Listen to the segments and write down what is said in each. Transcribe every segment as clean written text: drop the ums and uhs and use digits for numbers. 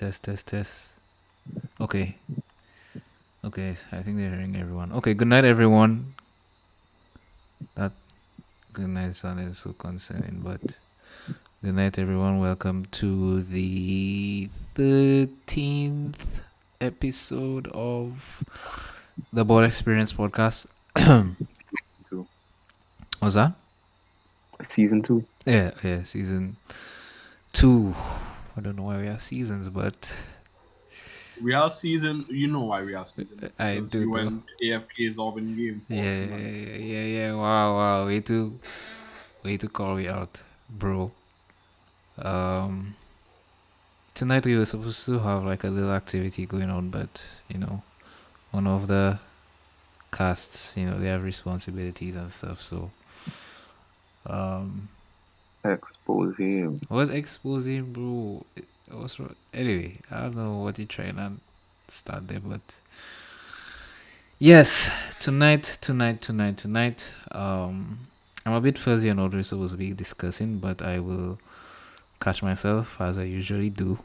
Test. Okay. Okay, I think they're hearing everyone. Okay, good night, everyone. That good night sounded so concerning, but good night, everyone. Welcome to the 13th episode of the Ball Experience podcast. Two. What's that? Season 2. Yeah, season 2. I don't know why we have seasons, but We have season. You know why we have season? I Because do you know. went AFK's off in game for Yeah, 2 months. yeah. Wow. Way to call me out, bro. Um, Tonight we were supposed to have like a little activity going on, but one of the casts, they have responsibilities and stuff. So, um, Expose him. what exposing, bro? What's wrong? Anyway, I don't know what you're trying to start there, but yes, tonight. I'm a bit fuzzy on what we're supposed to be discussing, but I will catch myself as I usually do.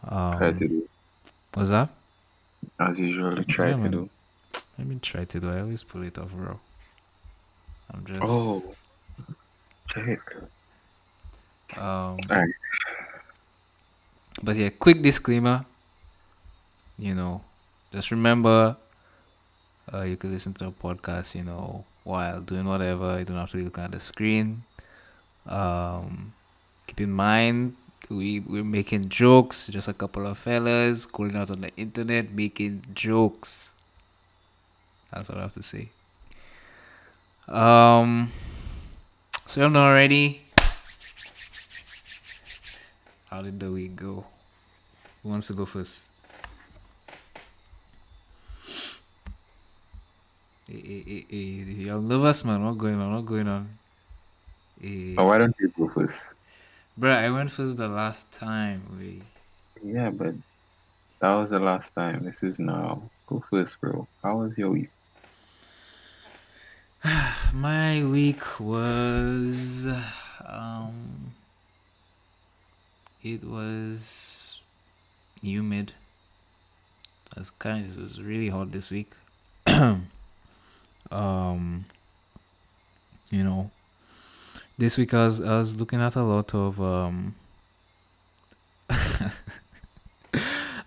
Try to Um, do. what's that? As usual, try Yeah, to man. do. Let me try to do. I always pull it off, bro. I'm just Oh, check. um. Alright. But yeah, quick disclaimer. You know, just remember, you could listen to the podcast. While doing whatever. You don't have to be looking at the screen. Um, keep in mind we're making jokes. Just a couple of fellas going out on the internet making jokes. That's what I have to say. So I'm not ready. How did the week go? Who wants to go first? Y'all nervous, man. What going on? Oh, why don't you go first? Bruh, I went first the last time. Yeah, but that was the last time. This is now. Go first, bro. How was your week? My week was um it was humid. It was really hot this week. um you know this week I was looking at a lot of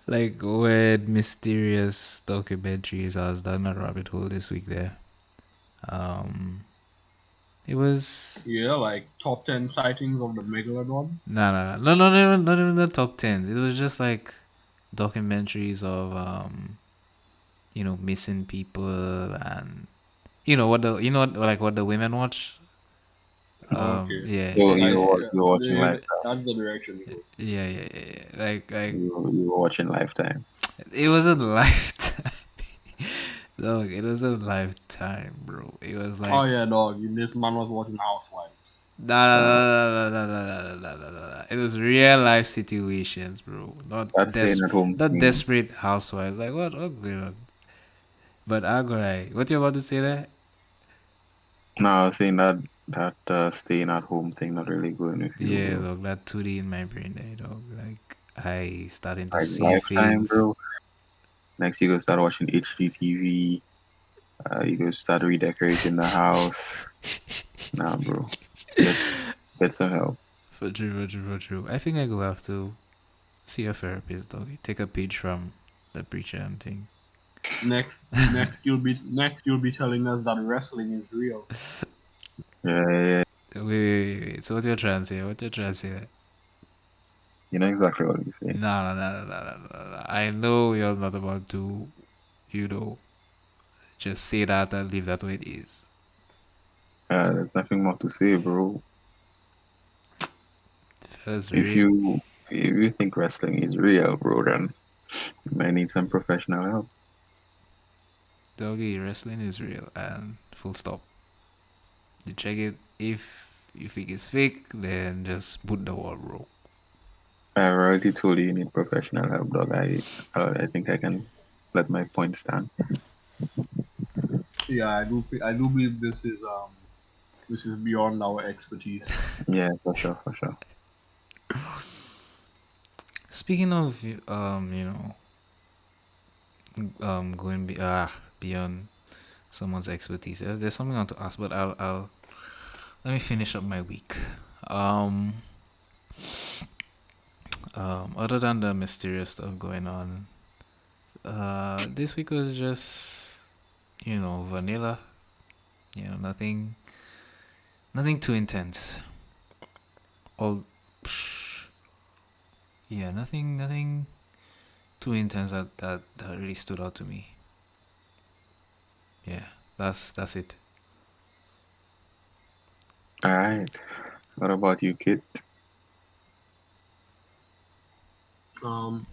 like weird mysterious documentaries. I was down a rabbit hole this week there. um it was Yeah, like top 10 sightings of the megalodon. no, not even the top 10s. It was just like documentaries of missing people, and what the women watch. Okay, Yeah, So yeah, I yeah, see. you were watching That's the direction you go. yeah. Like You were watching Lifetime. it wasn't lifetime. Look, it wasn't lifetime, bro. It was Oh like yeah, dog. This man was watching Housewives. Uh, nah. It was real life situations, bro. that staying at home Not thing. desperate housewives. Like what going on? But Agrai, what you about to say there? No, I was saying that staying at home thing not really going with you, Yeah, bro. look, that 2D in my brain there, dog. Like I starting to Like see Lifetime, things. bro. Next, you go start watching HGTV. You go start redecorating the house. Nah, bro. Get get some help. For true. I think I go have to see a therapist, dog. Take a page from the preacher and thing. Next you'll be telling us that wrestling is real. Yeah. Wait. So what you trying to say? What you trying to say? You know exactly what you say. Nah. I know you're not about to, you know, just say that and leave that way it is. There's nothing more to say, bro. That's If real. you if you think wrestling is real, bro, then you might need some professional help. Doggy, wrestling is real and full stop. You check it. If you think it's fake, then just boot the wall, bro. I already told you you need professional help, dog. I think I can let my point stand. Yeah, I do believe this is beyond our expertise. Yeah, for sure. Speaking of going beyond someone's expertise, there's something I want to ask, but I'll let me finish up my week. Um, other than the mysterious stuff going on, this week was just vanilla. Nothing too intense. All, yeah, nothing too intense that really stood out to me. Yeah, that's it. All right. What about you, kid? Um,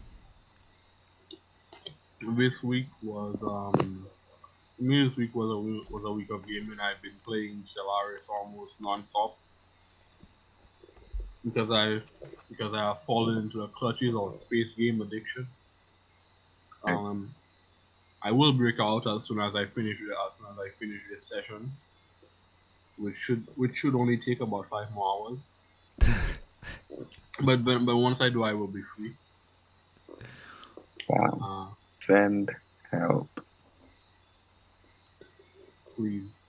this week was this week was a week of gaming. I've been playing Stellaris almost non-stop because I because I have fallen into the clutches of space game addiction. Okay. Um, I will break out as soon as I finish this session, which should only take about 5 more hours. But once I do, I will be free. Wow. Uh, Send help. please.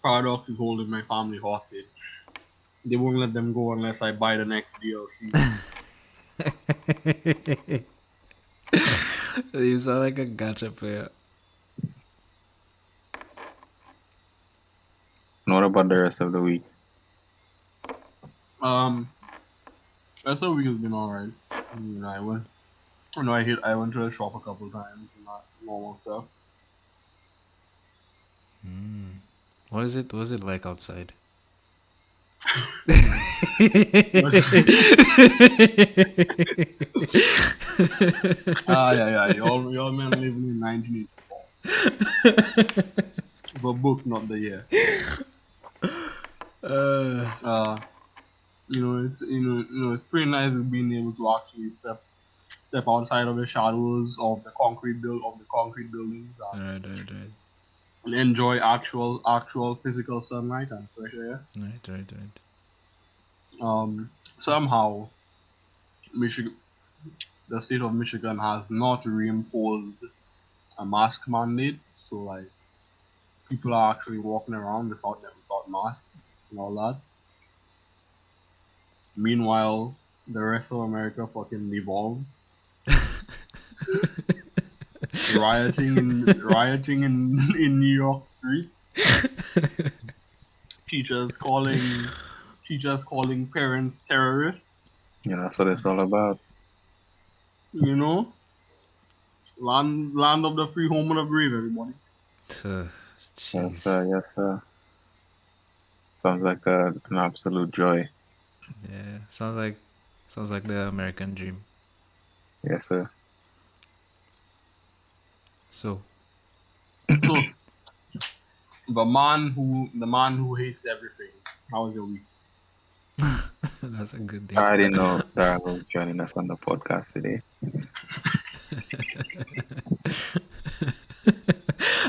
Paradox is holding my family hostage. They won't let them go unless I buy the next DLC. You sound like a gacha player. And what about the rest of the week? Rest of the week has been alright. I went. I went to the shop a couple times. Not normal stuff. What is it? What's it like outside? Yeah. Y'all men living in 1984. The book, not the year. It's pretty nice being able to actually step outside of the shadows of the concrete buildings Right. and enjoy actual physical sunlight and fresh air. Right. Somehow, Michigan, the state of Michigan has not reimposed a mask mandate, so like people are actually walking around without masks and all that. Meanwhile, the rest of America fucking devolves, rioting in New York streets. Teachers calling parents terrorists. That's what it's all about. You know, land of the free, home of the brave, everybody. Yes, Jeez. sir. Yes, sir. Sounds like an absolute joy. Yeah. Sounds like the American dream. Yes, sir. So So the man who hates everything. How was your week? that's a good thing. I didn't know Daryl was joining us on the podcast today.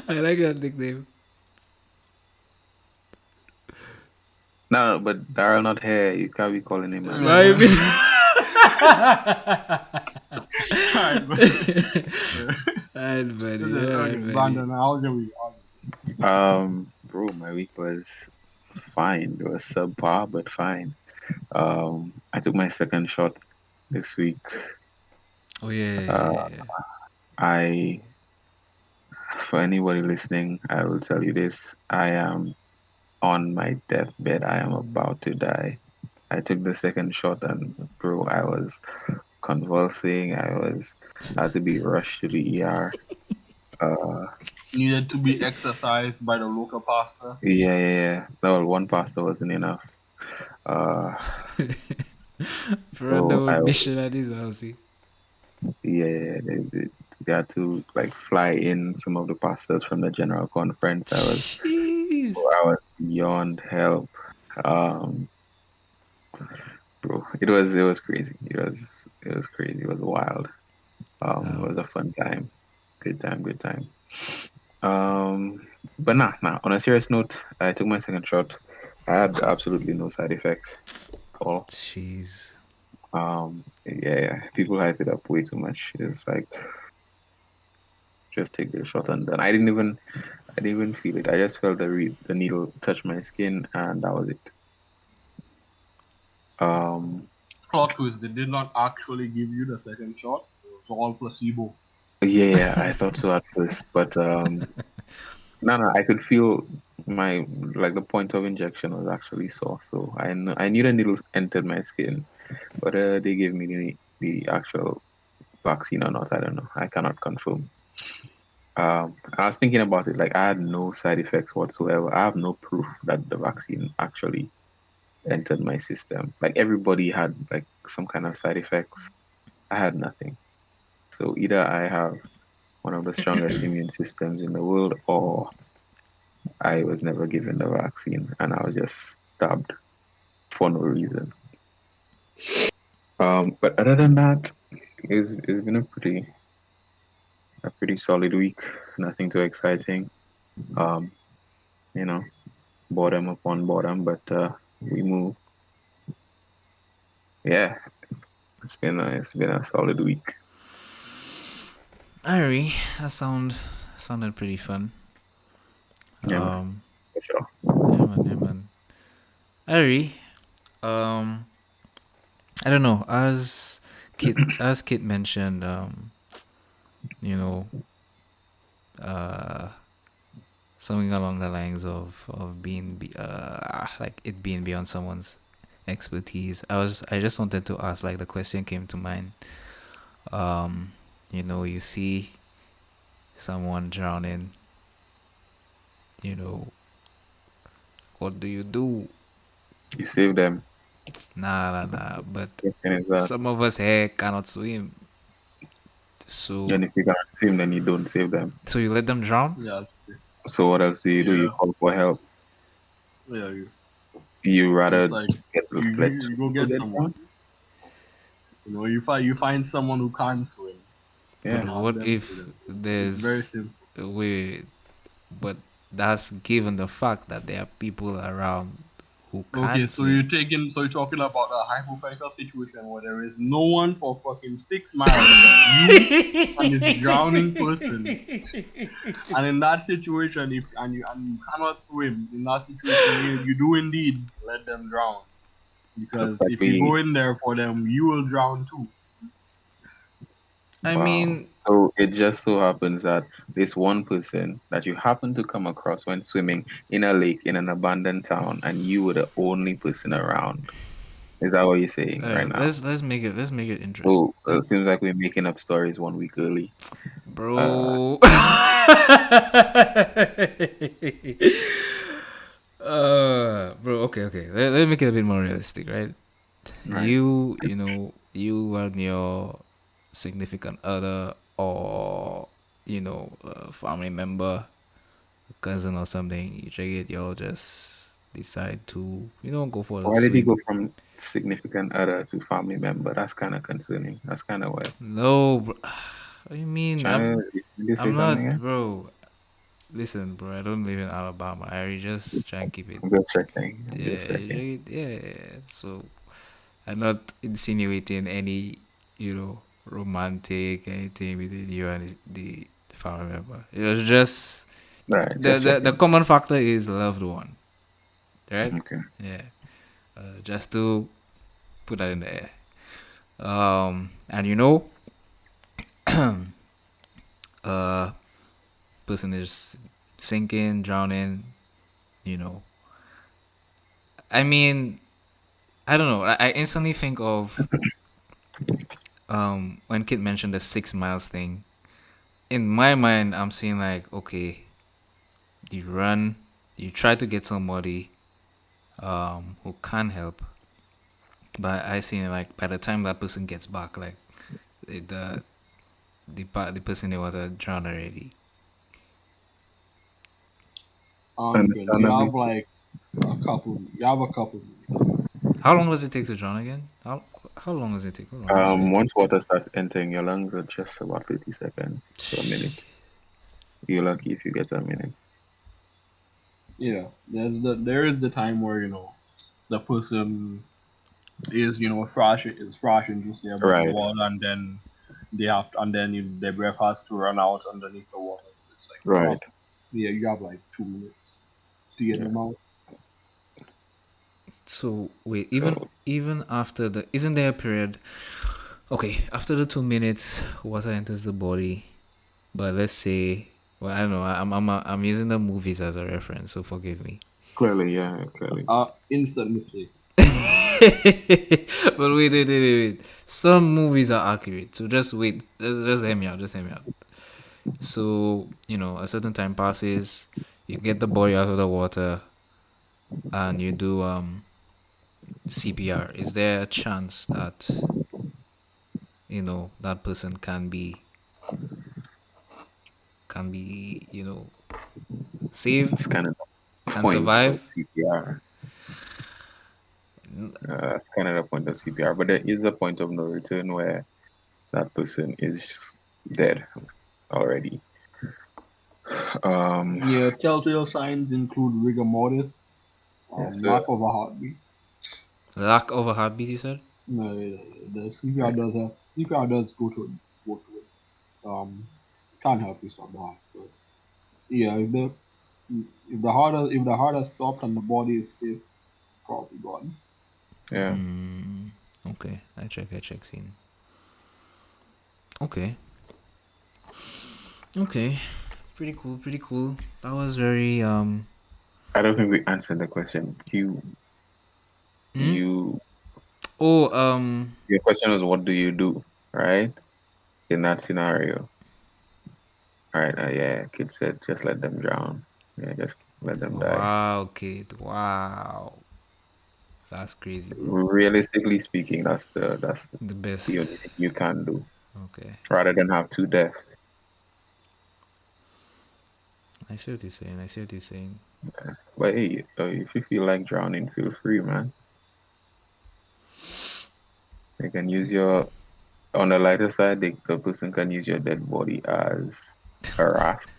I like that nickname. No, but Daryl not here. You can't be calling him. Mm. Why you Alright, buddy. Alright, buddy. Okay, Alright, buddy. Brandon, how was your week? Bro, my week was fine. It was subpar, but fine. I took my second shot this week. Oh yeah. I, for anybody listening, I will tell you this: I am on my deathbed. I am about to die. I took the second shot, and bro, I was convulsing. I had to be rushed to the ER. Needed to be exercised by the local pastor. Yeah. No, one pastor wasn't enough. For the I- mission at his house. See? Yeah, they had to like fly in some of the pastors from the general conference. Jeez. I was beyond help. Bro, it was crazy. It was crazy. It was wild. It was a fun time. Good time. But nah. On a serious note, I took my second shot. I had absolutely no side effects at all. Jeez. Yeah, people hype it up way too much. It's like just take the shot and done. I didn't even feel it. I just felt the needle touch my skin, and that was it. Um, Plot twist: they did not actually give you the second shot. It was all placebo. yeah, I thought so at first, but no, I could feel my like the point of injection was actually sore, so I knew the needles entered my skin, but they gave me the actual vaccine or not. I don't know. I cannot confirm. I was thinking about it. Like I had no side effects whatsoever. I have no proof that the vaccine actually entered my system. Like everybody had like some kind of side effects. I had nothing. So either I have one of the strongest immune systems in the world, or I was never given the vaccine and I was just stabbed for no reason. But other than that, it's been a pretty solid week. Nothing too exciting. Um, you know, boredom upon boredom, but we move. Yeah, it's been a solid week. Ari, that sounded pretty fun. Yeah, man, Um, for sure. yeah, man. Ari, um, I don't know. As Kit mentioned, you know, uh, something along the lines of like it being beyond someone's expertise. I just wanted to ask, like the question came to mind. Um, you see someone drowning. You know, what do you do? You save them. Nah. But Question is that. some of us here cannot swim, so And if you can't swim, then you don't save them. you let them drown. Yeah, So what else do? You yeah, call for help. yeah. You rather It's like get let you two go people get get someone. down? You find someone who can swim But Yeah. and have what them say if them. It's very there's simple. we? But that's given the fact that there are people around who Okay, can't swim. so you're talking about a hypothetical situation where there is no one for fucking 6 miles but you and this drowning person. And in that situation, if and you cannot swim, in that situation, you do indeed let them drown. Looks Because like if you go we. in there for them, you will drown too. I Wow. mean, So it just so happens that this one person that you happen to come across when swimming in a lake in an abandoned town, and you were the only person around. Is that what you're saying right now? let's make it interesting. So it seems like we're making up stories 1 week early. Uh, Bro. Bro, okay. Let me make it a bit more realistic, right? right. You and your significant other, or a family member, a cousin or something, you check it, you'll just decide to, go for a Why did he go swim. from significant other to family member? That's kind of concerning. That's kind of weird. No, bro. What do you mean? Trying to, did you say I'm something? not, Eh? bro. Listen, bro, I don't live in Alabama. I just try and keep it. I'm just checking. I'm just Yeah, checking. yeah. So I'm not insinuating any, romantic anything between you and the family member. It was just Right, the just the the checking. common factor is loved one, right? Okay. Yeah. Just to put that in the air. And uh, person is sinking, drowning. You know, I mean, I don't know. I instantly think of when Kit mentioned the 6 miles thing. In my mind, I'm seeing like, okay, you run, you try to get somebody who can help, but I see like by the time that person gets back, like the the person in the water drowned already. Because you Understandably. have like you have a couple minutes. How long does it take to drown again? How long does it take? Hold on, let me check. Once water starts entering your lungs, are just about 30 seconds to a minute. You're lucky if you get a minute. Yeah, there is the time where the person is thrashing just near the Right, wall, and then their breath has to run out underneath the water. So it's like right. you have like 2 minutes to get Yeah. them out. So wait, So even after the isn't there a period? Okay, after the 2 minutes, water enters the body. But let's say, well, I don't know. I'm using the movies as a reference, so forgive me. clearly, yeah, clearly. Instant mistake. But wait. Some movies are accurate, so just wait. Just hear me out. Just hear me out. So a certain time passes, you get the body out of the water, and you do CPR. Is there a chance that that person can be saved, That's kind of the can point of survive? CPR. That's kind of the point of CPR. But there is a point of no return where that person is dead already. Um, Yeah, telltale signs include rigor mortis, yeah, lack so of a heartbeat. Lack of a heartbeat, you said? No, the CPR does CPR does go to it. Can't help you stop the heart, but yeah, if the heart has stopped and the body is stiff, probably gone. yeah. Okay, I check scene. Okay. Okay. Pretty cool. That was very I don't think we answered the question. hmm? You, Oh, your question was, what do you do, right? In that scenario, right? Yeah, kid said, just let them drown. Yeah, just let them die. wow, kid. Wow. That's crazy, bro. Realistically speaking, that's The the best. only thing you can do, Okay. rather than have two deaths. I see what you're saying. I see what you're saying. But hey, if you feel like drowning, feel free, man. You can use your on the lighter side. The person can use your dead body as a raft,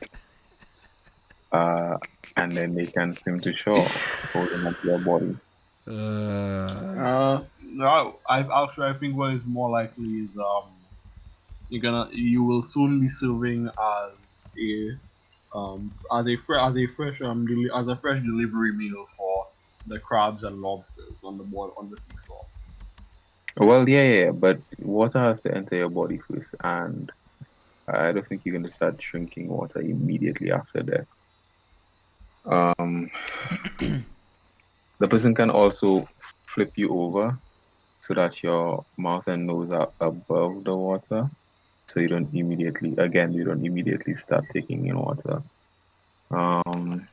uh, and then they can swim to shore, holding onto your body. Uh No, I think what is more likely is you will soon be serving as a fresh delivery meal for the crabs and lobsters on the seafloor. Well, yeah, but water has to enter your body first, and I don't think you're going to start drinking water immediately after death. Um, the person can also flip you over so that your mouth and nose are above the water, so you don't immediately start taking in water. Um,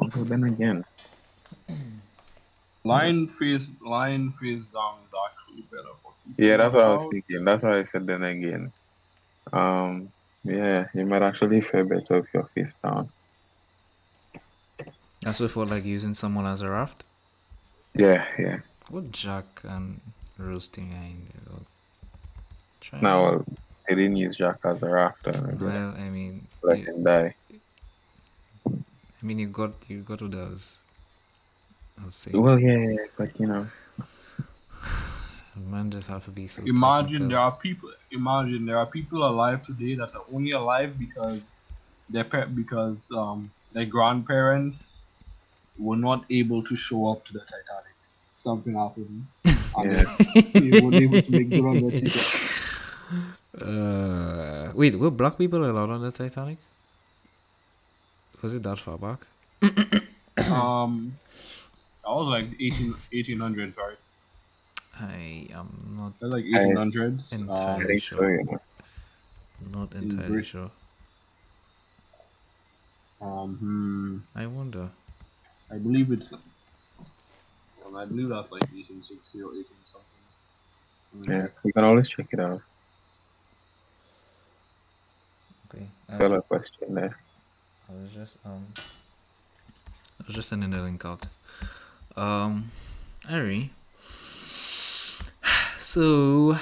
although then again, Lying face down is actually better for keeping yeah, that's germs what I was out. thinking. That's why I said then again. Yeah, you might actually fare better if you're face down. that's what for like using someone as a raft. Yeah. What jack and roasting I Now, try. well, they didn't use Jack as a rafter and just Well, I mean, let him die. you got what I was saying. Well, yeah, but Man just have to be so Imagine technical. there are people. Imagine there are people alive today that are only alive because their grandparents were not able to show up to the Titanic. Something happened, and yeah. they weren't able to make good on their ticket. Wait, were black people allowed on the Titanic? Was it that far back? I was like 1800s, right? I am not They're like I 1800s. I entirely think so, sure. Not In entirely Brit. sure. I wonder. I believe it's. I believe that's like 1860 or 18 something. Let me Yeah, check. we can always check it out. Okay. Still a question there. I was just sending the link out. Ari. So,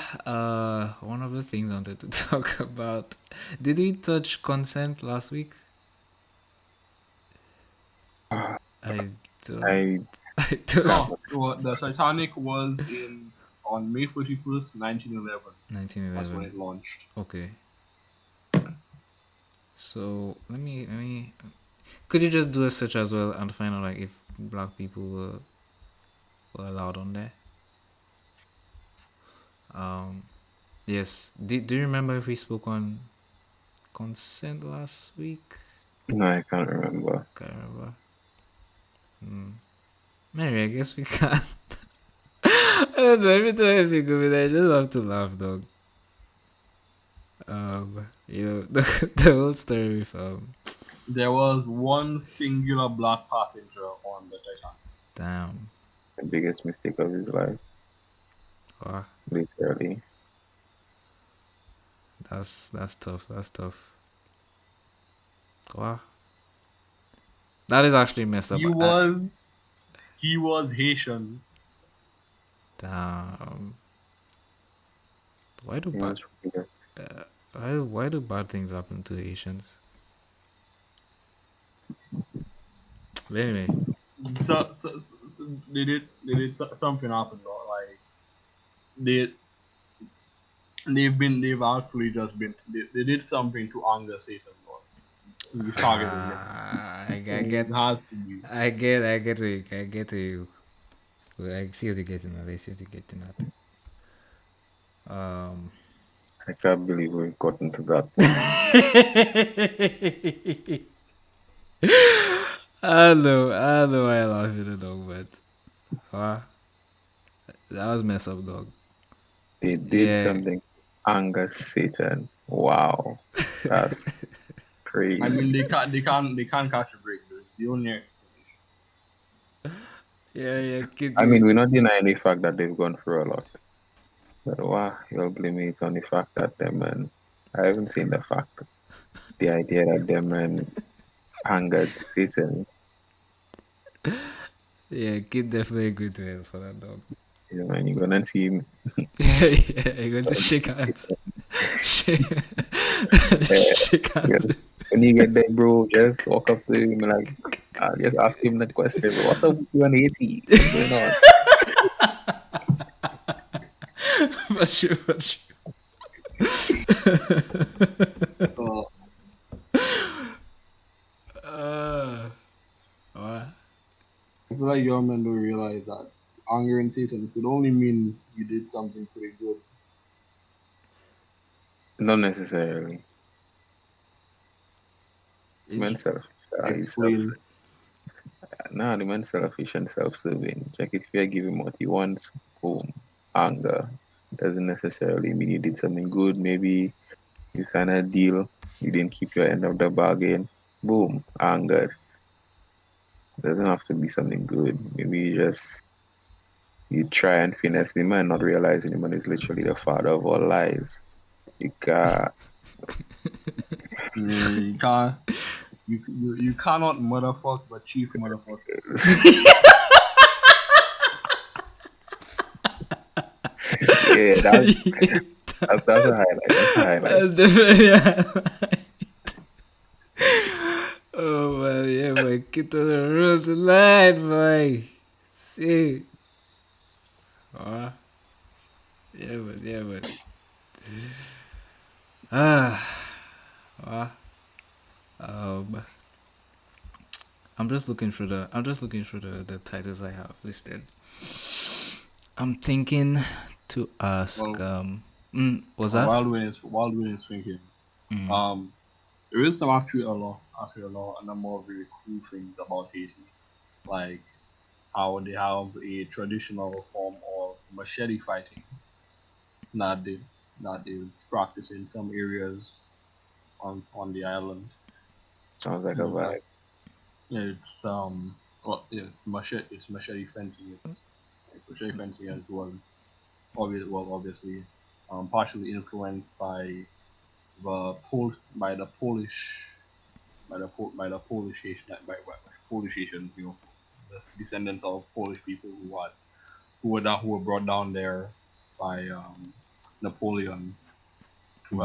one of the things I wanted to talk about. Did we touch consent last week? Uh, I don't. I I don't. No, the Titanic was in on May 31st, 1911. That's when 1911. it launched. Okay. So let me. Could you just do a search as well and find out like if black people were allowed on there? Um. Yes. Do you remember if we spoke on consent last week? No, I can't remember. Can't remember. Maybe I guess we can. That's every time I think of it, I just have to laugh, dog. The whole story with There was one singular black passenger on the Titanic. damn, The biggest mistake of his life, wow, literally. that's tough. That's tough. Wow, that is actually messed up. He was he was Haitian. Damn, why do He bad was really why do bad things happen to Asians? But anyway, So something happened though. Like they they've actually just they did something to anger Satan. Though. He's targeting them. I It get has to be. I get to you. Well, I see what you're getting at. I see what you're getting at. Um. I can't believe we've gotten to that point. I know I laugh at the dog, but uh, that was messed up, dog. They did Yeah, something to anger Satan. Wow. That's I mean, crazy. they can't catch a break. There's the only explanation. yeah, I mean, we're not denying the fact that they've gone through a lot. But wow, you'll blame it on the fact that them and I haven't seen the fact. The idea that them and angered Satan, yeah, kid definitely agreed to hell for that dog. and you're gonna see him Yeah, you're going to shake hands. Shake, shake yeah, hands. when you get there, bro, just walk up to him and like just ask him the question, what's up with you and Haiti? What's going on? For sure, for sure. So What? I feel like young men don't realize that angering Satan could only mean you did something pretty good. Not necessarily. Man It, self he's self Explain. nah, the man selfish and self-serving. Like if you give him what he wants, boom, anger. Doesn't necessarily mean you did something good. Maybe you sign a deal, you didn't keep your end of the bargain, boom, anger. Doesn't have to be something good. Maybe you try and finesse the man, not realizing the man is literally the father of all lies. You got You can't. You cannot motherfuck the chief motherfucker. yeah, that's a highlight. That's a highlight. that's definitely a highlight. Oh man, yeah, boy, get to the road tonight, boy. See, oh, yeah, but ah, um, I'm just looking through the titles I have listed. I'm thinking to ask, Well, was that? Wild Win is thinking. Um, there is some actually a number of really cool things about Haiti, like how they have a traditional form of machete fighting that they that is practiced in some areas on the island. Sounds like a You know, vibe. it's well, yeah, it's machete fencing. It's machete fencing as was obviously partially influenced by the Polish by the Polish Haitian by Polish Haitians, the descendants of Polish people who were brought down there by Napoleon to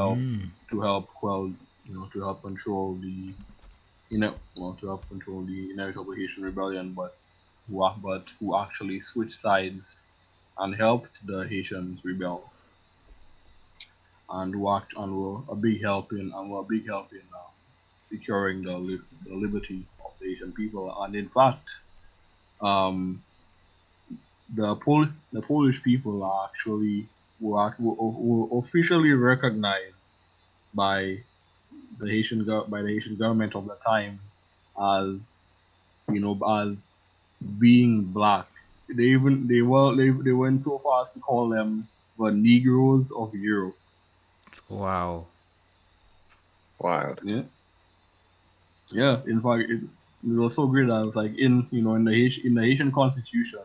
help quell to help control the inevitable Haitian rebellion, but who actually switched sides and helped the Haitians rebel, and were a big help in securing the liberty of the Haitian people. And in fact, um, the Polish people are actually were officially recognized by by the Haitian government of the time as as being black. They went so far as to call them the Negroes of Europe. Wow. Wild. Yeah, yeah. In fact, it was so great that it's like in the Haitian constitution,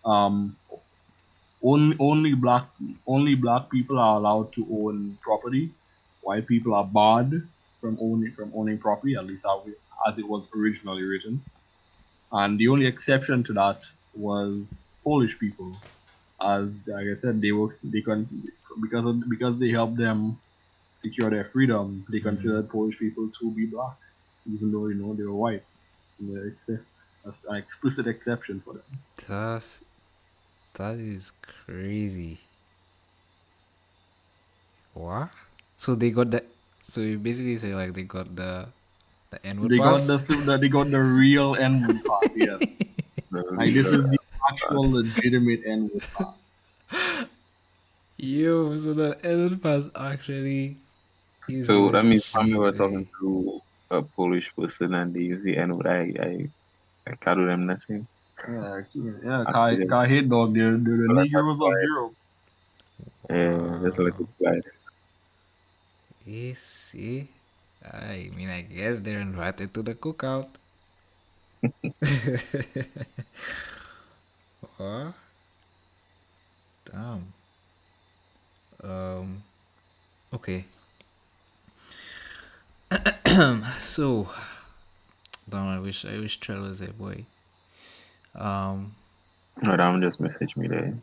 um, only only black people are allowed to own property. White people are barred from owning property, at least as it was originally written. And the only exception to that was Polish people, as like I said, they can because they helped them secure their freedom. They considered Polish people to be black, even though they were white. That's an explicit exception for them. That's that is crazy. What? So they got the. So you basically say like they got the N-word They got pass. they got the real N-word pass. Yes, The like this is legal the actual legitimate N-word pass. Yo, so the N-word pass actually is So that means when we legit. were talking to a Polish person and they use the N word, I can't do them nothing. Yeah. Actually, Kai hate dog. They're the so like Negroes of Europe. just let it slide. You see, I mean, I guess they're invited to the cookout. What? Damn. Um. Okay. So, damn. I wish Trell was a boy. Um. Madam just messaged me there.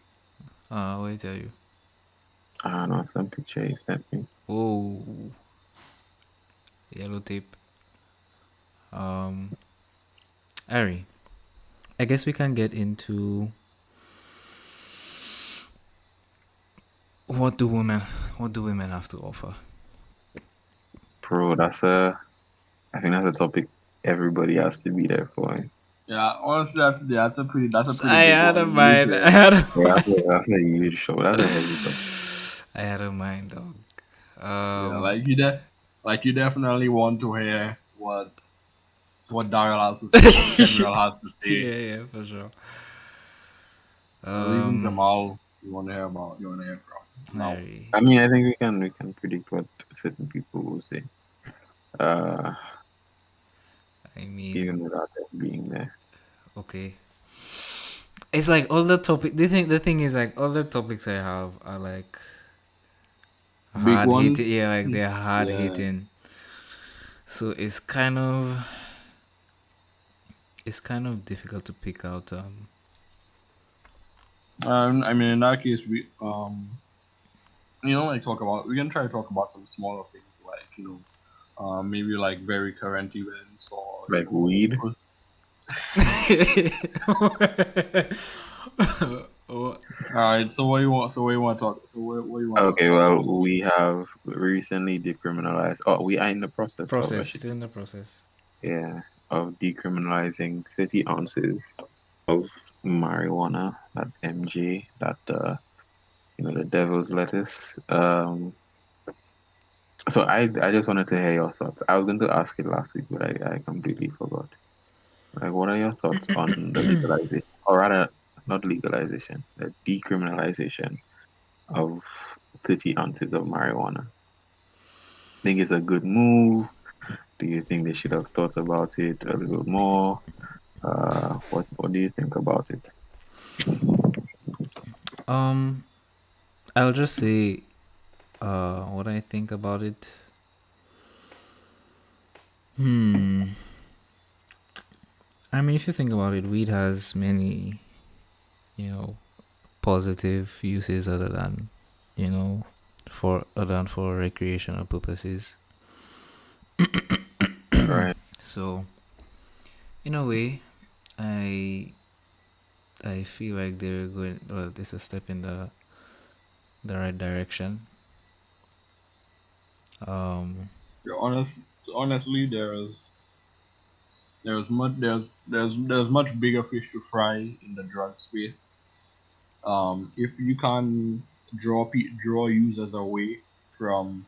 What did I tell you? I don't know, some picture he sent me. Oh, yellow tape. Um. Ari, I guess we can get into what do women have to offer? Bro, I think that's a topic everybody has to be there for. Yeah, honestly, that's a pretty I big had a one. We need mind. I to had a Yeah, that's a huge show. That's a heavy topic. I had a mind, dog. yeah, Um, like you definitely want to hear what Daryl has to say, what Kenrel has to say, yeah, yeah, for sure. or even Um, Jamal. You want to hear from now. Ari, I mean, I think we can predict what certain people will say, uh, I mean, even without them being there. okay. It's like all the topic. The thing is like all the topics I have are like Big hard hitting. ones. Yeah, like they're hard Yeah. hitting. So it's kind of difficult to pick out. I mean, in that case, like we can try to talk about some smaller things like maybe like very current events or Like weed. Oh, All right. So what you want? So what you want to talk? So what you want to talk Okay, about? well, we have recently decriminalized. Oh, we are in the process of, I process, should still say, in the process. yeah, of decriminalizing 30 ounces of marijuana, that MJ, that the devil's lettuce. So I just wanted to hear your thoughts. I was going to ask it last week, but I completely forgot. Like, what are your thoughts on the legalization, or rather, not legalization, the decriminalization of 30 ounces of marijuana? Think it's a good move? Do you think they should have thought about it a little more? What do you think about it? Um, I'll just say, what I think about it. Hmm. I mean, if you think about it, weed has many, you know, positive uses you know, other than for recreational purposes. Right. So, in a way, I I feel like they're going. Well, this is a step in the right direction. Um, Yeah, honestly, there's much bigger fish to fry in the drug space. If you can draw users away from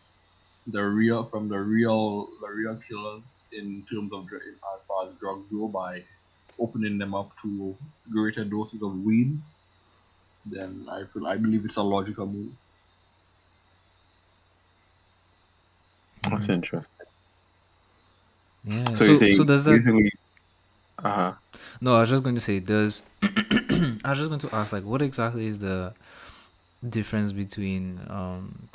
the real killers in terms of as far as drugs go by opening them up to greater doses of weed, then I believe it's a logical move. That's mhm. interesting. Yeah. So you So say does that? basically, uh No, I was just going to say. Does I was just going to ask, like, what exactly is the difference between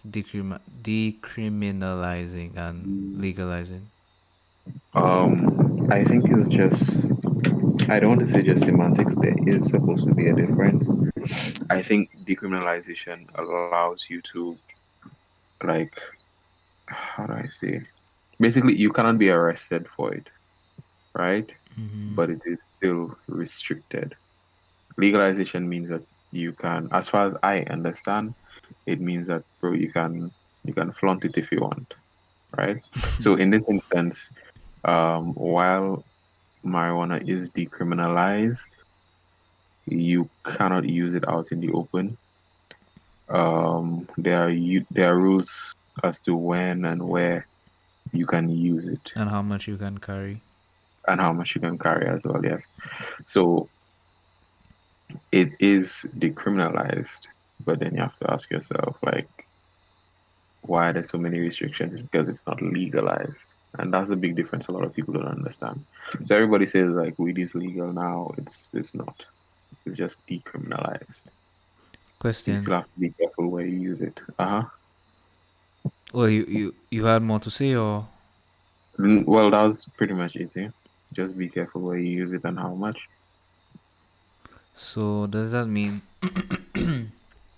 decriminalizing and legalizing? I think it's just, I don't want to say just semantics. There is supposed to be a difference. I think decriminalization allows you to, like, how do I say? Basically, you cannot be arrested for it, right? Mm-hmm. But it is still restricted. Legalization means that you can, as far as I understand, it means that, bro, you can flaunt it if you want, right? So in this instance, while marijuana is decriminalized, you cannot use it out in the open. There are rules as to when and where you can use it And how much you can carry? and how much you can carry as well. Yes, so it is decriminalized, but then you have to ask yourself, like, why are there so many restrictions? It's because it's not legalized, and that's the big difference. A lot of people don't understand. So everybody says like weed is legal now. It's not. It's just decriminalized. You Question. still have to be careful where you use it. Uh huh. Well, you had more to say, or Well, that was pretty much it. Yeah? Just be careful where you use it and how much. so does that mean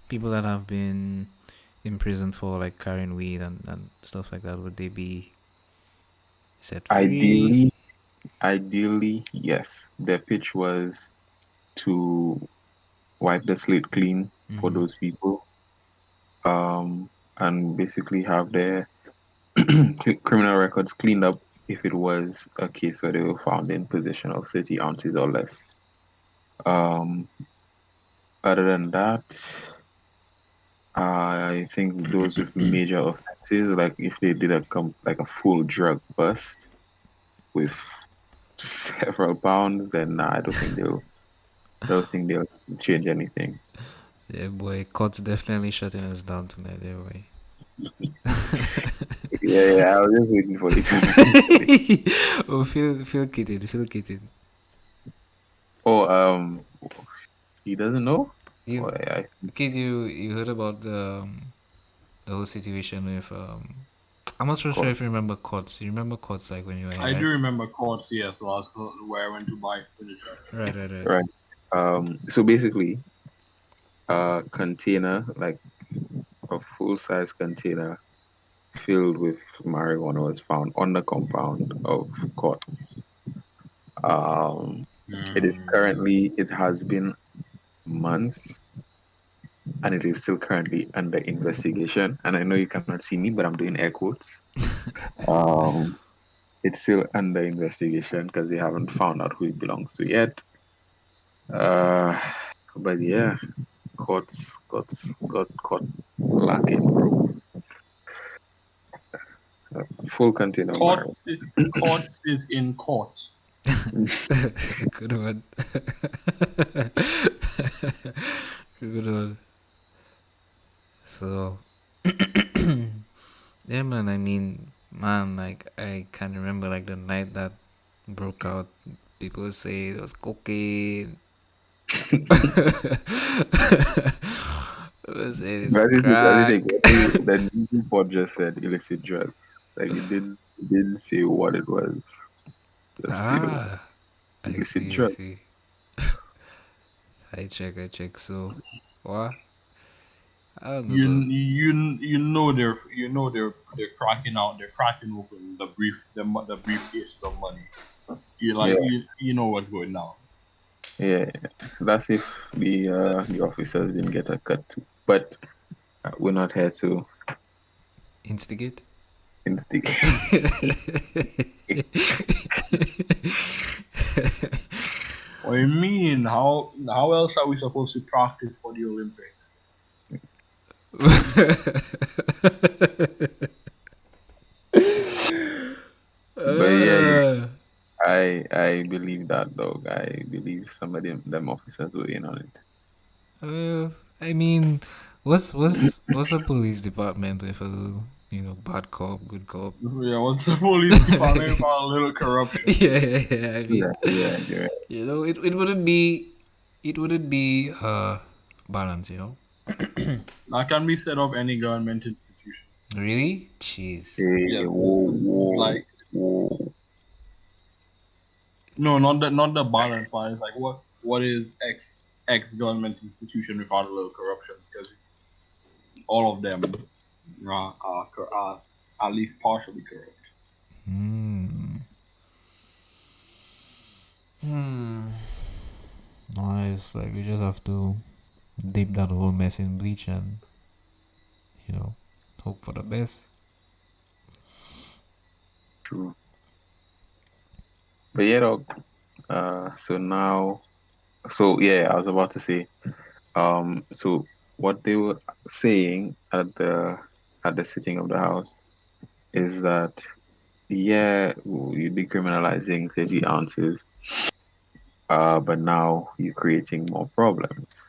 people that have been in prison for like carrying weed and stuff like that, would they be set free? Ideally, ideally, yes. Their pitch was to wipe the slate clean for Mm-hmm. those people, and basically have their criminal records cleaned up if it was a case where they were found in possession of 30 ounces or less. Um, Other than that, I think those with major offenses, like if they did like a full drug bust with several pounds, then nah, I don't think they'll change anything. Yeah, boy, court's definitely shutting us down tonight. Anyway. Yeah, yeah, I was just waiting for you to mention it. Oh, feel kidded, feel kidded. Oh, he doesn't know. You Oh, yeah, kid, you heard about the whole situation with I'm not so sure court. if you remember courts. You remember courts like when you were here, I do right? remember courts, yes, last where I went to buy furniture. Right, right, right. Right. So basically, a container, like a full-size container filled with marijuana was found on the compound of Courts. Um, it has been months, and it is still currently under investigation. And I know you cannot see me, but I'm doing air quotes. Um, it's still under investigation because they haven't found out who it belongs to yet. Uh, but yeah, got caught lacking, bro. Full container of Court, marijuana. court is in court. Good one. Good one. So yeah, man. I mean, man, like I can remember like the night that broke out. People say it was cocaine. People say it's But I crack. think the news report just said illicit drugs. Like it didn't say what it was. Just Ah, I illicit see, I drugs. see. I check. So, what? I don't know, You but you know they're cracking out. They're cracking open the briefcases of money. You Yeah, like you know what's going down. Yeah, that's if the officers didn't get a cut too. But we're not here to Instigate. instigate. What do you mean? How else are we supposed to practice for the Olympics? But yeah, Uh, I believe that dog. I believe some of them officers were in on it. I mean, what's a police department with a little, bad cop, good cop? Yeah, what's the police department for a little corruption? Yeah. I mean, Yeah, yeah, you're right. it wouldn't be balance, That can be said of any government institution. Really? Jeez. Hey, Yes, whoa, whoa, like whoa. no, not the balance part. It's like what is X government institution without a little corruption? Because all of them are at least partially corrupt. Hmm. Hmm. Nice. Like we just have to dip that whole mess in bleach and hope for the best. True. But yeah, dog. So now, so yeah, I was about to say, so what they were saying at the sitting of the house is that yeah, you're decriminalizing 30 ounces, but now you're creating more problems.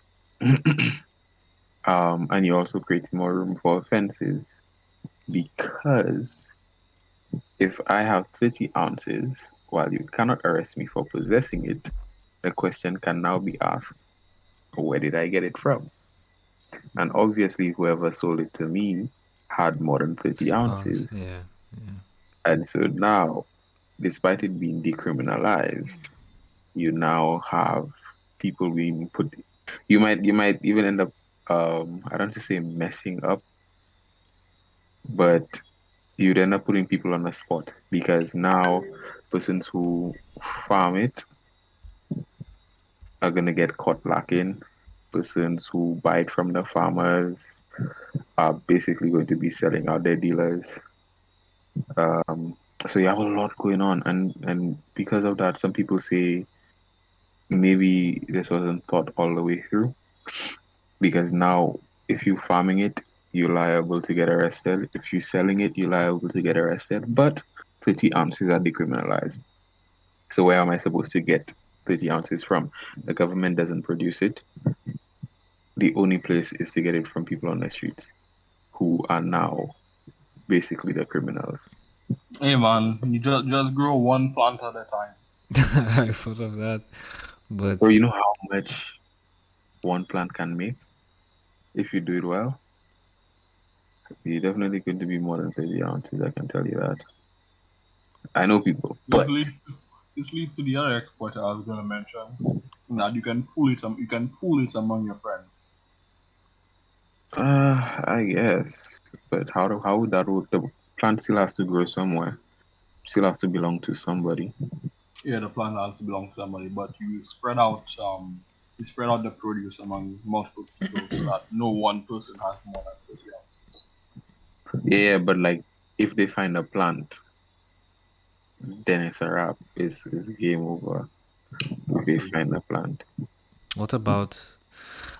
And you're also creating more room for offenses because if I have 30 ounces, while you cannot arrest me for possessing it, the question can now be asked, where did I get it from? And obviously, whoever sold it to me had more than 30 Pounds. ounces. Yeah. Yeah. And so now, despite it being decriminalized, you now have people being put. You might even end up, I don't want to say messing up, but you'd end up putting people on the spot because now persons who farm it are gonna get caught lacking. Persons who buy it from the farmers are basically going to be selling out their dealers. Um, so you have a lot going on, and because of that, some people say maybe this wasn't thought all the way through because now if you farming it, you're liable to get arrested. If you're selling it, you're liable to get arrested. But 30 ounces are decriminalized. So where am I supposed to get 30 ounces from? The government doesn't produce it. The only place is to get it from people on the streets who are now basically the criminals. Hey man, you just grow one plant at a time. I thought of that, So but you know how much one plant can make if you do it well? You're definitely going to be more than 30 ounces, I can tell you that. I know people, This but leads this leads to the other exploit I was gonna mention. That you can pool it among your friends. I guess. But how would that work? The plant still has to grow somewhere. Still has to belong to somebody. Yeah, the plant has to belong to somebody, but you spread out the produce among multiple people so that no one person has more than 30 ounces. Yeah, but like if they find a plant, then it's a wrap. It's game over. If they Actually, find a plant. what about?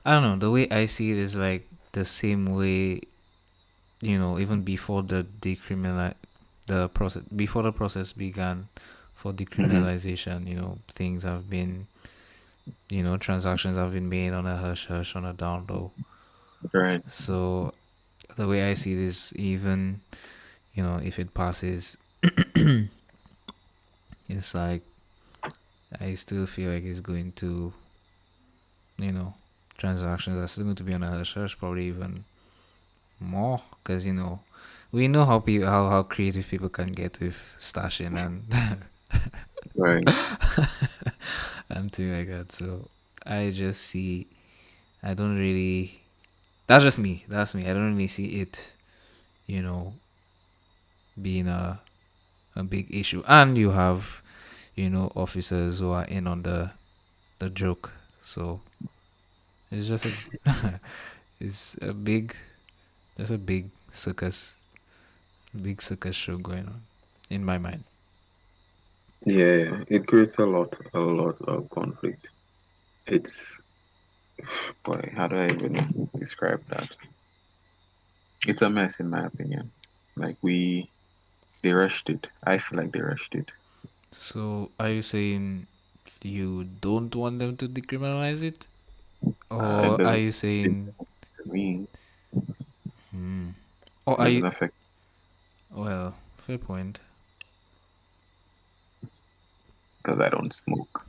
I don't know. The way I see it is like the same way, even before the process began for Hmm. decriminalization. Things have been, transactions have been made on a hush hush, on a down low. Right. So the way I see this, even if it passes, it's like I still feel like it's going to, you know, transactions are still going to be on a hush hush, probably even more, because we know how creative people can get with stashing and Right. and things like that. So I just see, I don't really. That's just me. That's me. I don't really see it, you know, being a big issue. And you have, officers who are in on the the joke. So it's just a it's a big there's a big circus show going on in my mind. Yeah, it creates a lot of conflict. It's, boy, how do I even describe that? It's a mess, in my opinion. Like, they rushed it. I feel like they rushed it. So are you saying you don't want them to decriminalize it? It Or are doesn't, you it saying doesn't mean, or it are doesn't you affect, well, fair point. because I don't smoke.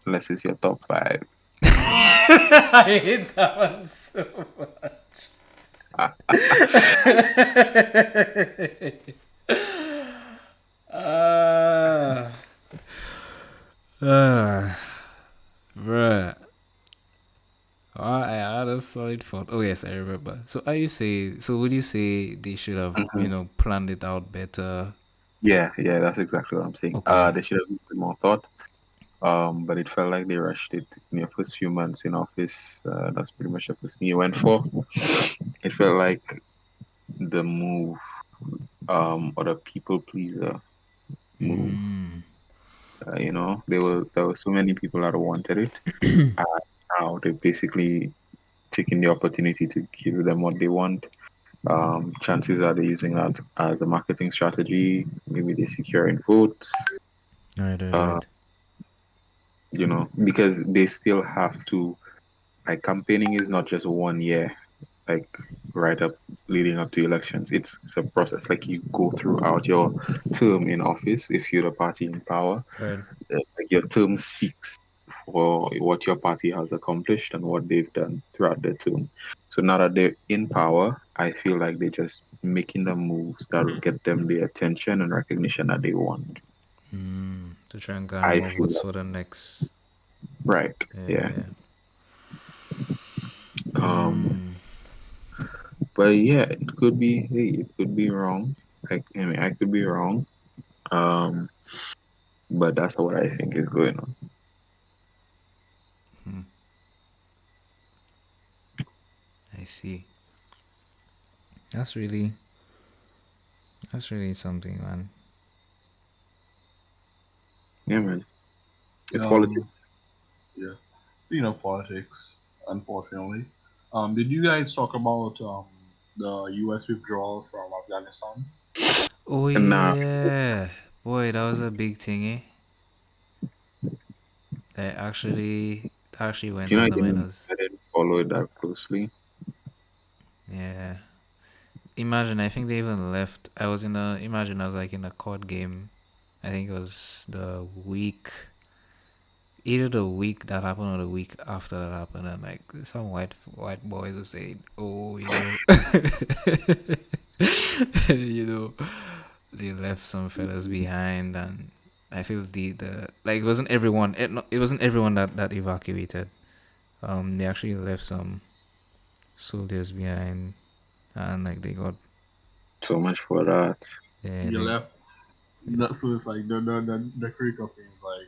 Unless it's your top five. I hate that one so uh, uh, bruh. I had a solid thought. Oh yes, I remember. So are you say so would you say they should have, Mhm. planned it out better? Yeah, yeah, that's exactly what I'm saying. Okay. They should have given more thought. But it felt like they rushed it in your first few months in office. That's pretty much the first thing you went for. It felt like the move, or the people pleaser move. There were so many people that wanted it. And now they basically taking the opportunity to give them what they want. Chances are they're using that as a marketing strategy. Maybe they're securing votes. Right, right, Uh, right. because they still have to, like, campaigning is not just 1 year, like, right up leading up to elections. It's a process. Like, you go throughout your term in office if you're the party in power. Right. Like, your term speaks for what your party has accomplished and what they've done throughout their term. So now that they're in power, I feel like they're just making the moves that will get them the attention and recognition that they want. To try and garner I more feel votes like, for the next. right. Yeah. Yeah. Um, but yeah, it could be, hey, it could be wrong. I could be wrong. Um, but that's what I think is going on. I see. That's really that's really something, man. Yeah, man. It's Um, politics. yeah. Speaking of politics, unfortunately, did you guys talk about the U.S. withdrawal from Afghanistan? Oh And now, yeah. Boy, that was a big thing, eh? That actually went I under my nose. didn't follow it that closely. Yeah. Imagine, I think they even left. Imagine I was like in a court game. I think it was either the week that happened or the week after that happened, and like some white boys were saying, "Oh, you know, they left some fellas behind," and I feel the like it wasn't everyone that evacuated. They actually left some soldiers behind, and like they got So much for that. yeah You they left. So it's like the critical thing is like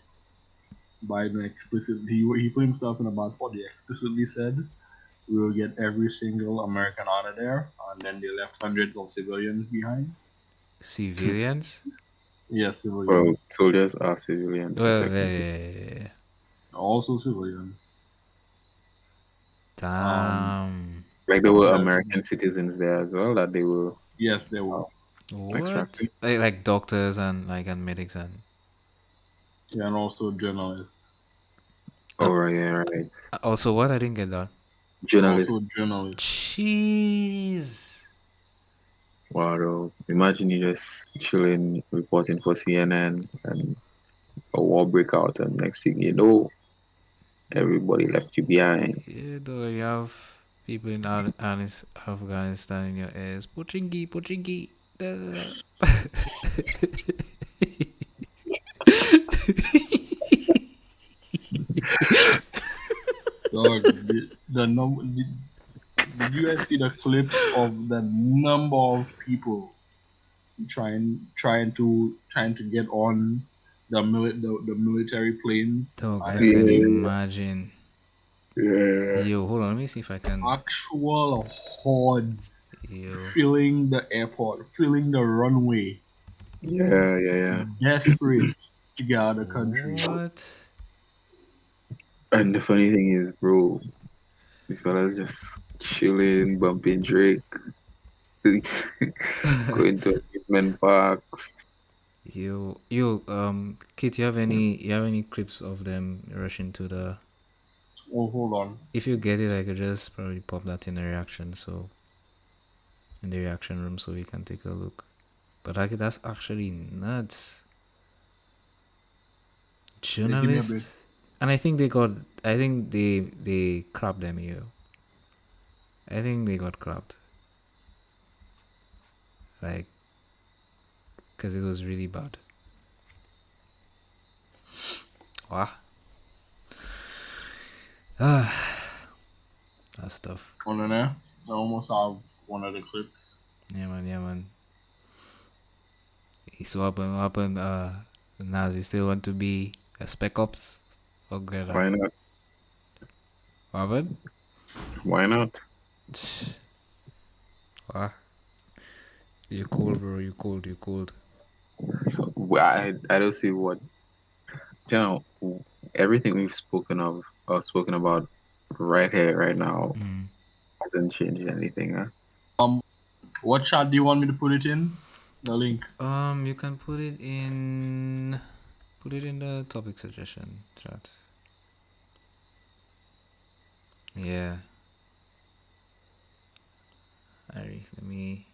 Biden explicitly he put himself in a bad spot. He explicitly said we will get every single American out of there, and then they left hundreds of civilians behind. civilians. Yes, Well, civilians, soldiers are civilians, so Well, technically. yeah. also civilians. Um, Damn. Like, there were that American citizens there as well that they were yes, they uh, were. What? extracting. Like doctors and medics and Yeah, and also journalists. Oh, uh, right, yeah, right. also what? I didn't get that. Journalists. Also journalists. Jeez. Wow, though. Imagine you just chilling, reporting for CNN, and a war break out, and next thing you know, everybody left you behind. Yeah, though you have people in Afghanistan in your ears. Pochinki, Pochinki. Da, da, da. Dog, the number. Did you guys see the clips of the number of people trying to get on the military planes. Dog, I And can Yeah, imagine. yeah, Yo, hold on, let me see if I can. actual hordes Yo, filling the airport, filling the runway, yeah. desperate to get out of the country. what? And the funny thing is, bro, the fellas just chilling, bumping Drake, going to amusement parks. Kit, you have any clips of them rushing to the? Oh, hold on. If you get it, I could just probably pop that in the reaction, so in the reaction room, so we can take a look. But like, that's actually nuts. Yeah, give me a bit. Journalists, and I think they got. I think they crapped them here. I think they got crapped. Like, because it was really bad. Wow. That's tough. On the there, I almost have one of the clips. Yeah, man. Yeah, man. So what happened? Nazi still want to be a spec ops. Okay, Why not? what happened? Why not? Ah, you cold, bro. You cold. You cold. So, I don't see what, you know, everything we've spoken of or spoken about right here, right now, Mm. hasn't changed anything, huh? What chat do you want me to put it in? The link. You can put it in. Put it in the topic suggestion chat. Yeah. Alright, let me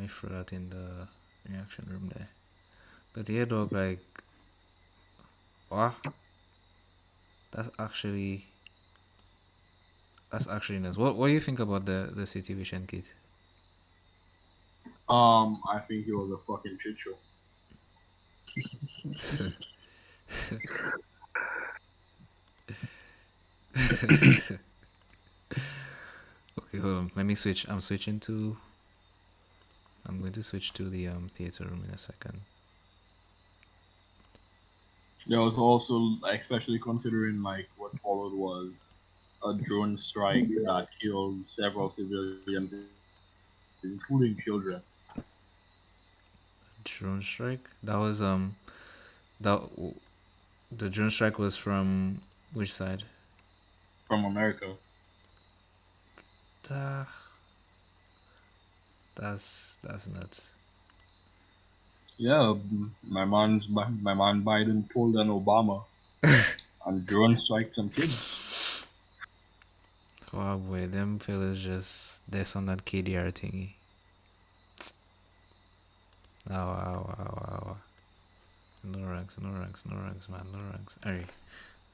throw that in the reaction room there. But yeah, dog, like, wow, that's actually nuts. What do you think about the situation, kid? I think it was a fucking shit show. Okay, hold on. Let me switch. I'm going to switch to the theater room in a second. There was also, especially considering like what followed was a drone strike that killed several civilians, including children. Drone strike. That was that the drone strike was from which side? From America. Uh, that's nuts. Yeah, my man Biden pulled an Obama and drone strike some kids. Oh boy, them fellas just this on that KDR thingy. Wow. No ranks, man, no ranks. Alright,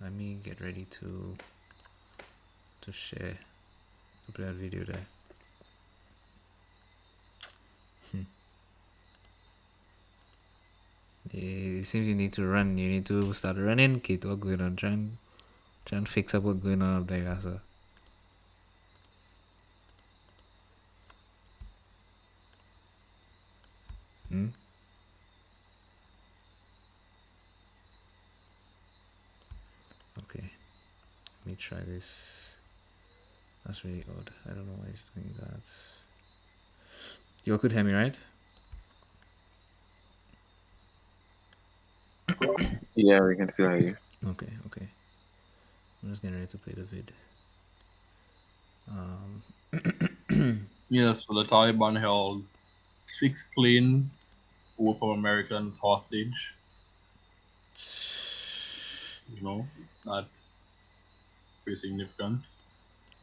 let me get ready to share, to play that video there. It seems you need to run. You need to start running, kid. What's going on? Try and fix up what's going on up there, guys. Okay, let me try this. That's really odd. I don't know why it's doing that. You all could hear me, right? Yeah, we can still hear you. Okay. I'm just getting ready to play the vid. Yes, so the Taliban held 6 planes full of Americans hostage. You know, that's pretty significant.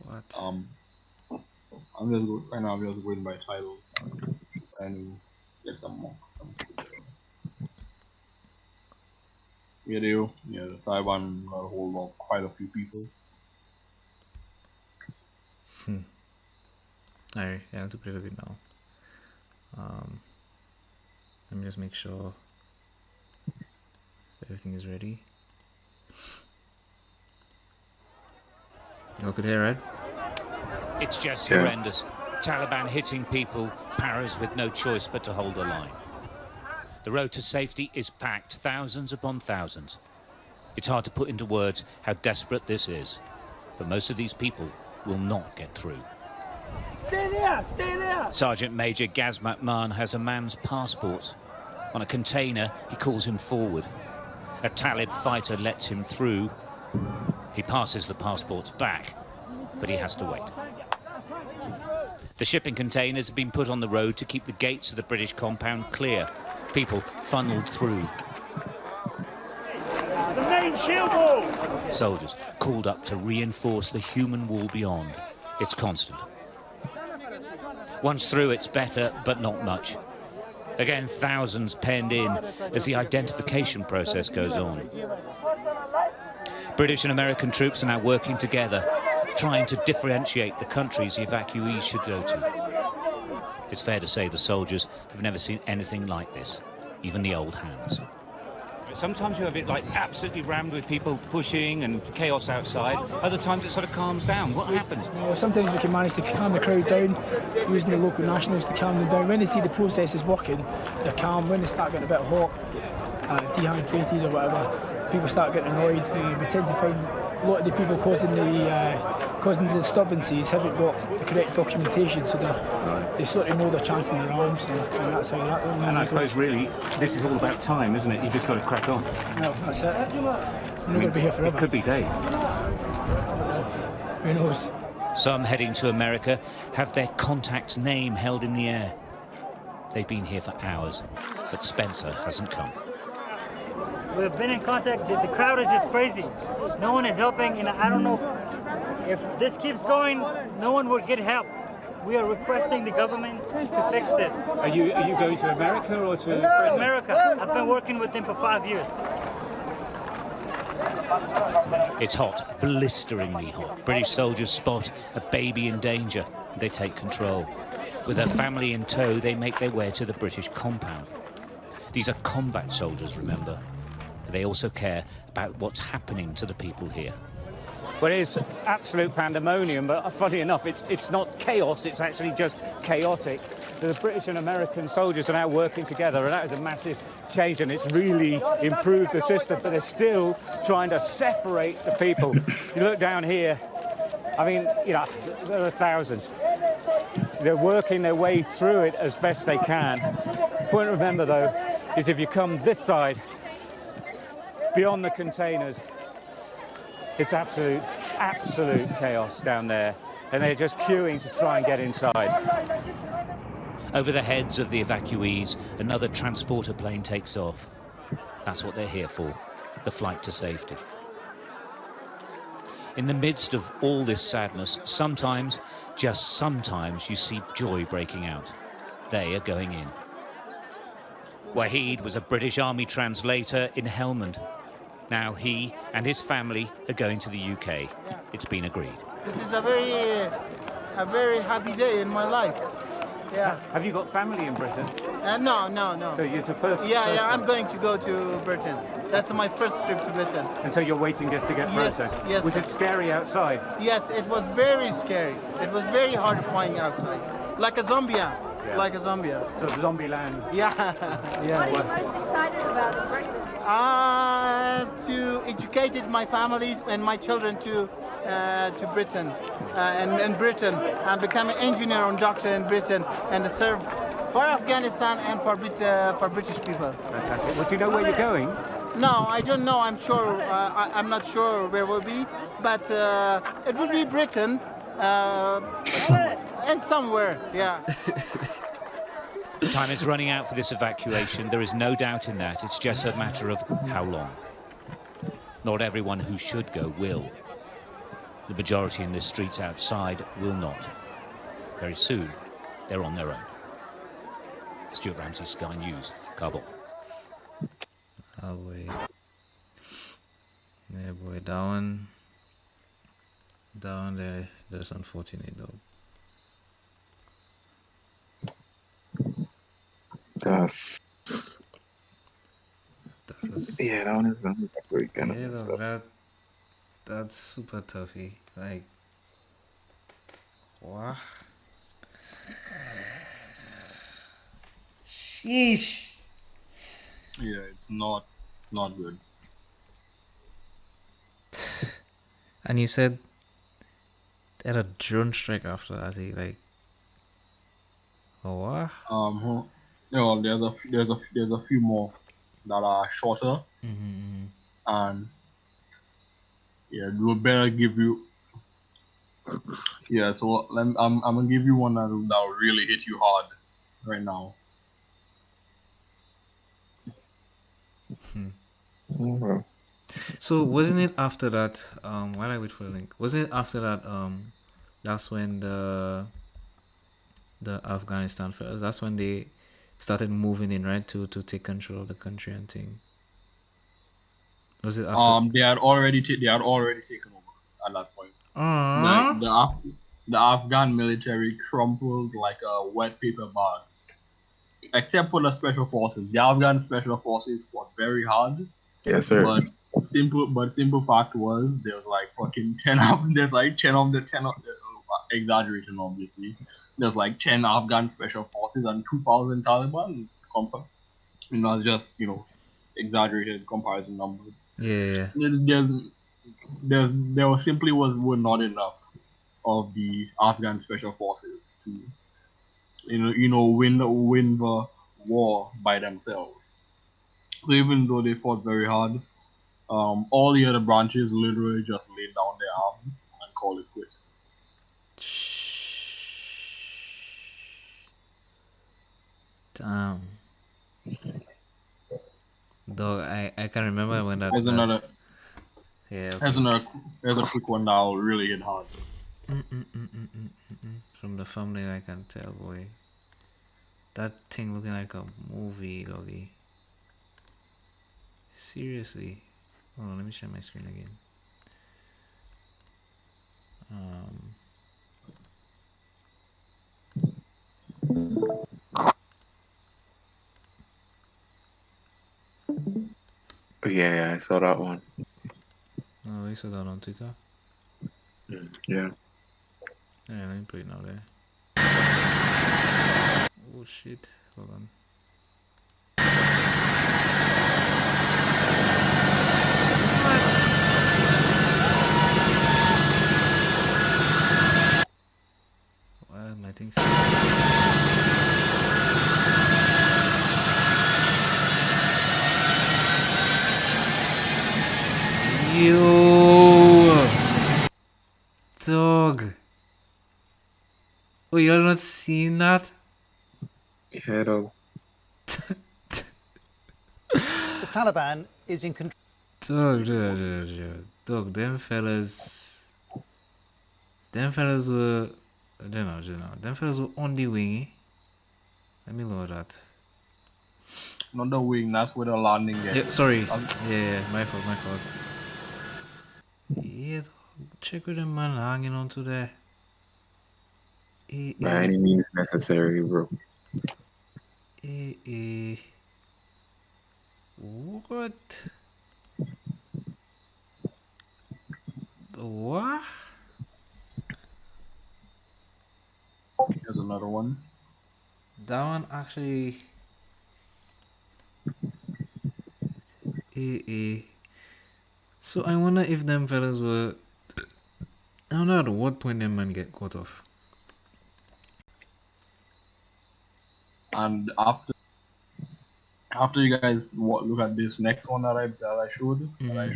What? I'm just going by titles and get some more. Yeah, the Taliban got a hold of quite a few people. Alright, I have to play the vid now. Let me just make sure everything is ready. You all could hear, right? It's just Yeah. horrendous. Taliban hitting people, paras with no choice but to hold the line. The road to safety is packed, thousands upon thousands. It's hard to put into words how desperate this is, but most of these people will not get through. Stay there! Stay there! Sergeant Major Gaz McMahon has a man's passport. On a container, he calls him forward. A Talib fighter lets him through. He passes the passports back, but he has to wait. The shipping containers have been put on the road to keep the gates of the British compound clear. People funneled through. The main shield wall! Soldiers called up to reinforce the human wall beyond. It's constant. Once through, it's better, but not much. Again, thousands penned in as the identification process goes on. British and American troops are now working together, trying to differentiate the countries the evacuees should go to. It's fair to say the soldiers have never seen anything like this, even the old hands. Sometimes you have it like absolutely rammed with people pushing and chaos outside. Other times it sort of calms down. What happens? Sometimes we can manage to calm the crowd down, using the local nationals to calm them down. When they see the process is working, they're calm. When they start getting a bit hot, dehydrated or whatever, people start getting annoyed. We tend to find a lot of the people causing the disturbances haven't got the correct documentation, so they sort of know their chance in their arms, and that's how that goes. And I suppose really this is all about time, isn't it? You've just got to crack on. No, that's it. I'm not going to be here forever. It could be days. Who knows? Some heading to America have their contact's name held in the air. They've been here for hours, but Spencer hasn't come. We've been in contact. The crowd is just crazy. No one is helping, and I don't know if this keeps going, no one will get help. We are requesting the government to fix this. Are you going to America or to Britain? America. I've been working with them for 5 years. It's hot, blisteringly hot. British soldiers spot a baby in danger. They take control. With their family in tow, they make their way to the British compound. These are combat soldiers, remember. But they also care about what's happening to the people here. Well, it is absolute pandemonium, but funny enough, it's not chaos, it's actually just chaotic. The British and American soldiers are now working together, and that is a massive change, and it's really improved the system, but they're still trying to separate the people. You look down here, I mean, you know, there are thousands. They're working their way through it as best they can. The point to remember, though, is if you come this side, beyond the containers, it's absolute chaos down there, and they're just queuing to try and get inside. Over the heads of the evacuees, another transporter plane takes off. That's what they're here for, the flight to safety. In the midst of all this sadness, sometimes, just sometimes, you see joy breaking out. They are going in. Wahid was a British Army translator in Helmand. Now he and his family are going to the UK. It's been agreed. This is a very happy day in my life. Yeah. Have you got family in Britain? No. So you're the first. Yeah, I'm one. going to go to Britain. That's my first trip to Britain. And so you're waiting just to get Yes, processed? yes. Was it scary outside? Yes, it was very scary. It was very hard flying outside, like a zombie. Like a zombie. So zombie land. Yeah. What are you most excited about in Britain? To educate my family and my children to Britain and Britain, and become an engineer and doctor in Britain, and serve for Afghanistan and for British people. Fantastic. Well, do you know where you're going? No, I don't know. I'm sure. I'm not sure where we'll be, but it will be Britain and somewhere. Yeah. Time is running out for this evacuation. There is no doubt in that. It's just a matter of how long. Not everyone who should go will. The majority in the streets outside will not. Very soon, they're on their own. Stuart Ramsey, Sky News, Kabul. Oh, wait. Yeah, boy, down there. That's unfortunate, though. That's yeah, that one is very kind of Yeah, messed though, up. that's super toughy. Like, what? Sheesh. Yeah, it's not good. And you said they had a drone strike after that. Like, oh what? There's a few more that are shorter, Mm-hmm. and yeah, we better give you. Yeah, so I'm gonna give you one that'll really hit you hard right now. Mhm. So wasn't it after that? While I wait for the link, wasn't it after that? That's when the Afghanistan fellas. That's when they started moving in, right, to take control of the country and thing. Was it after? They had already taken over at that point. Like Aww. the Afghan military crumpled like a wet paper bag. Except for the special forces. The Afghan special forces fought very hard. Yes, sir. But simple fact was there's like fucking 10 of there's like 10 of the 10 of the exaggerating obviously. There's like 10 Afghan special forces and 2,000 Taliban. It's just, exaggerated comparison numbers. Yeah. There simply were not enough of the Afghan special forces to win the war by themselves. So even though they fought very hard, all the other branches literally just laid down their arms and called it quits. Damn. Dog, I can remember when that. There's another. Yeah. Okay. There's a quick one that'll really hit hard. From the thumbnail, I can tell, boy. That thing looking like a movie, doggy. Seriously. Hold on, let me share my screen again. Yeah, I saw that one. Oh, you saw that on Twitter? Yeah. Yeah, let me put it now there. Oh shit, hold on. Why are my things? Yo, dog. Oh, you're not seeing that? Yeah, dog. The Taliban is in control. Dog, them fellas were, I don't know, them fellas were on the wing, eh? Let me load that. Not the wing, that's where the landing gets. Yeah, sorry. Yeah, my fault. Yeah, dog, check with them man hanging on to there. By any means necessary, bro. What? What? There's another one. That one actually. So I wonder if them fellas were. I don't know at what point them man get caught off. And after you guys look at this next one that I showed, I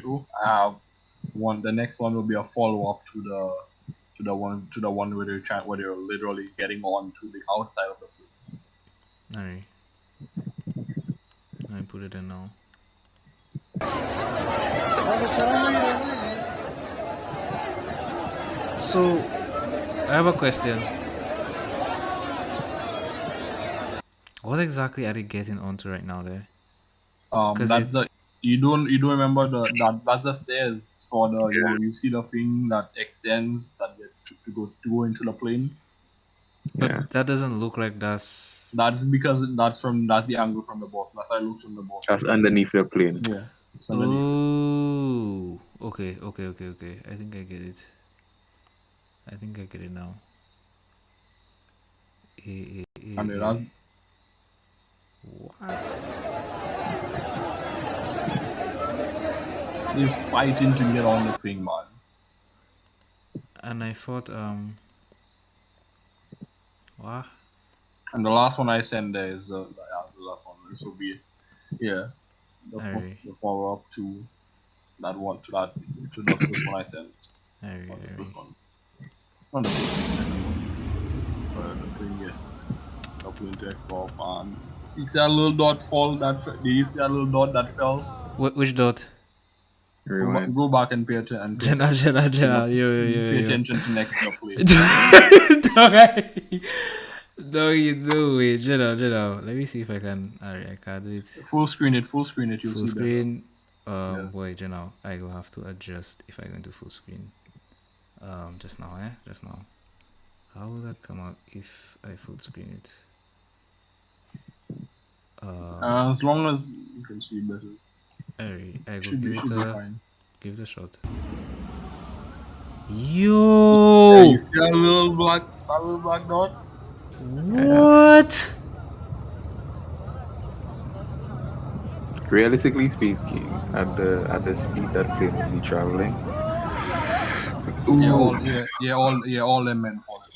have one. The next one will be a follow up to the one where they're literally getting on to the outside of the plane. Alright. I put it in now. So I have a question. What exactly are they getting onto right now there? You don't remember that's the stairs for the you see the thing that extends to go into the plane. But that doesn't look like that's because that's the angle from the bottom. That's how it looks from the bottom. That's underneath the plane. Yeah. Oh, okay. I think I get it. Now. And that's What? They're fighting to get on the thing, man. And I thought, what? And the last one I sent there is the last one. This will be, yeah, Alright. the follow up to that one, to the first one I sent. Alright, Not the alright. first one. Not the first one, the second one. But the thing, yeah. Up into X12, and you see that little dot fall did you see that little dot that fell? Which dot? Rewind. Go back and pay attention. Jenna. Pay Yo. attention to next play. No, you do it. Jenna. Let me see if I can. Alright, I can't do it. Full screen it, you'll Full see screen. Yeah. Boy, Jenna, I will have to adjust if I go into full screen. Just now. How will that come out if I full screen it? As long as you can see better. Alright, I will Should be fine. give it a shot. Yo! You see that little black dot? What? Realistically speaking, at the speed that plane will be traveling, all them men for it.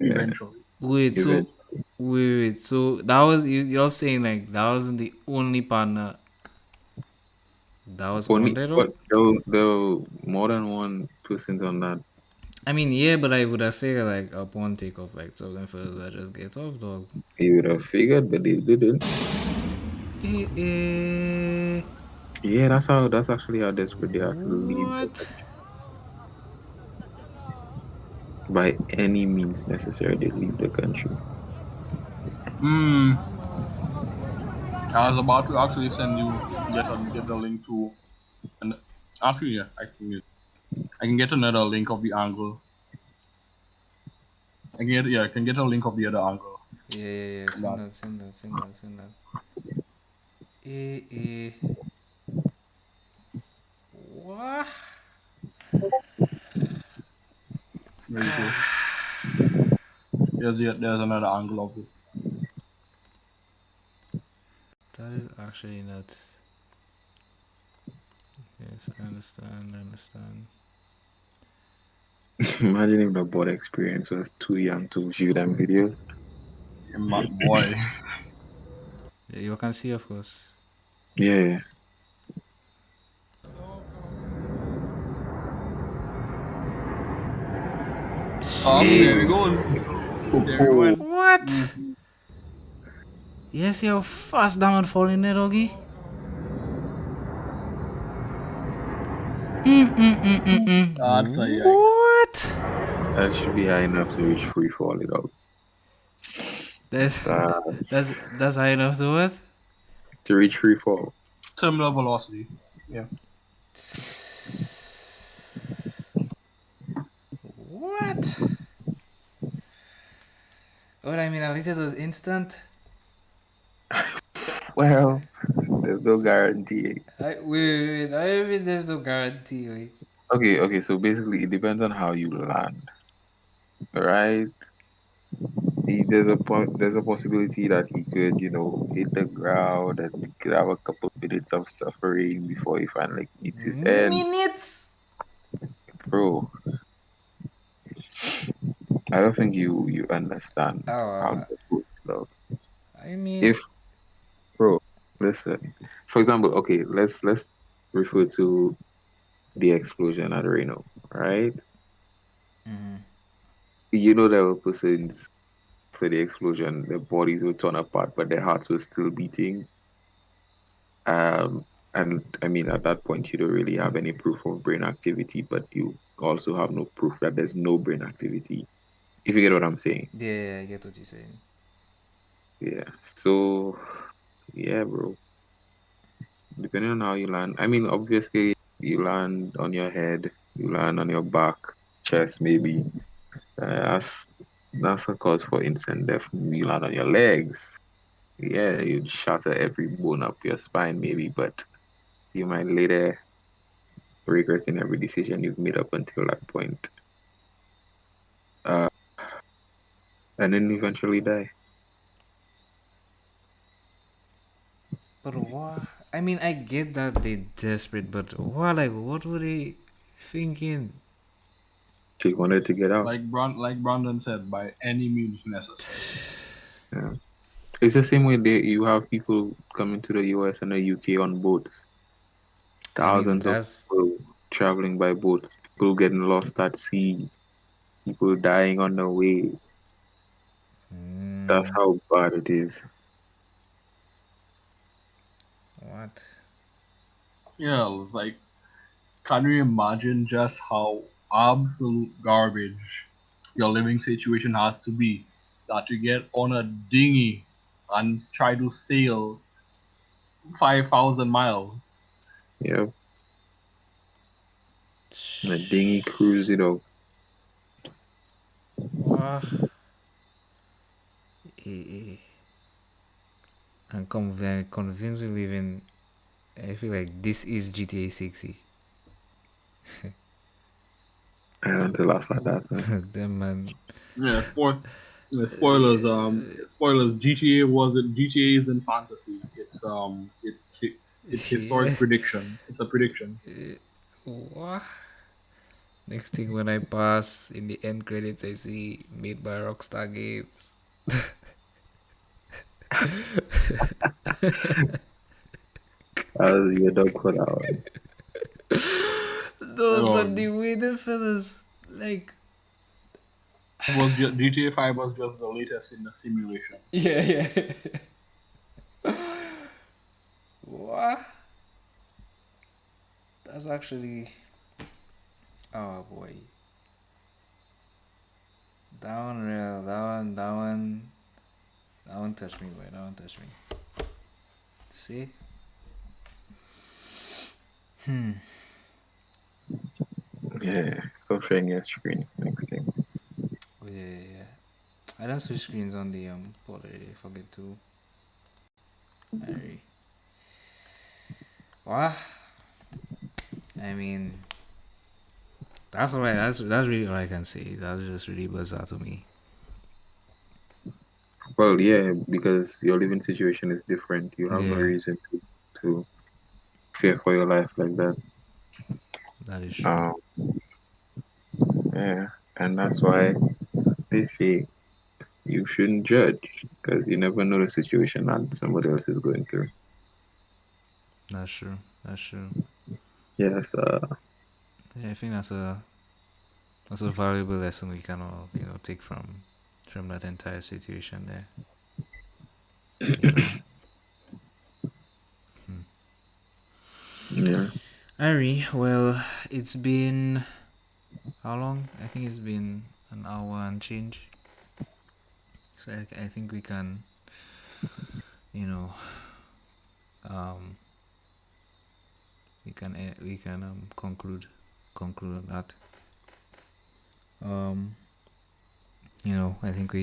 Eventually. Wait, so that was you're saying like that wasn't the only partner that was on there though? but there were more than one person on that. I mean, yeah, but I would have figured like upon takeoff, like so then first I just get off, dog. You would have figured, but they didn't. Yeah, that's actually how desperate they are to leave. What? By any means necessary, they leave the country. I was about to actually send you get the link to, and actually I can get another link of the angle. I can get a link of the other angle. Yeah. Send that. What? There you go. There's another angle of it. That is actually nuts. Yes, I understand. Imagine if the board experience was too young to view them videos. Yeah, my boy. Yeah, you can see, of course. Yeah. There he goes. There he went. What? Yes, you're fast down falling there, doggy. That's a yike. What? That should be high enough to reach free fall it out. That's high enough to what? To reach free fall. Terminal velocity. Yeah. What? What I mean, at least it was instant. Well, there's no guarantee. Wait. I mean, there's no guarantee. Wait. Okay. So basically, it depends on how you land, right? There's a possibility that he could, hit the ground and he could have a couple minutes of suffering before he finally meets his end. Minutes. Bro, I don't think you understand how the works, though. I mean, Listen. For example, okay, let's refer to the explosion at Reno, right? Mm-hmm. You know there were persons for the explosion, their bodies were torn apart, but their hearts were still beating. And I mean, at that point, you don't really have any proof of brain activity, but you also have no proof that there's no brain activity. If you get what I'm saying. Yeah, I get what you're saying. Yeah. So, yeah, bro. Depending on how you land, I mean, obviously, you land on your head, you land on your back, chest, maybe. That's a cause for instant death. You land on your legs. Yeah, you'd shatter every bone up your spine, maybe, but you might later regret in every decision you've made up until that point. And then eventually die. But what? I mean, I get that they desperate, but what? Like, what were they thinking? She wanted to get out. Like Brandon said, by any means necessary. Yeah. It's the same way you have people coming to the US and the UK on boats. Thousands of people traveling by boats. People getting lost at sea. People dying on the way. That's how bad it is. What? Yeah, like, can you imagine just how absolute garbage your living situation has to be that you get on a dinghy and try to sail 5,000 miles? Yeah. A dinghy cruise, I'm convinced we live in. I feel like this is GTA 60. I don't laugh at that. Them man. Yeah, spoilers. Spoilers. GTA isn't fantasy. It's historic prediction. It's a prediction. What? Next thing when I pass in the end credits, I see made by Rockstar Games. Your dog put out. No, but the way the fellas like. GTA 5 was just the latest in the simulation. Yeah. What? That's actually. Oh boy. That one real. That one touched me, boy. That one touched me. See? Yeah, stop sharing your screen. Next thing. Oh yeah. I don't switch screens on the board already. I forget to. What? I mean, that's really all I can say. That's just really bizarre to me. Well, yeah, because your living situation is different. You have no reason to fear for your life like that. That is true. Yeah, and that's why they say you shouldn't judge because you never know the situation that somebody else is going through. That's true. Yes. Yeah, I think that's a valuable lesson we can all take from that entire situation there. Yeah. Ari, well, it's been how long? I think it's been an hour and change. So I think we can, we can conclude on that. I think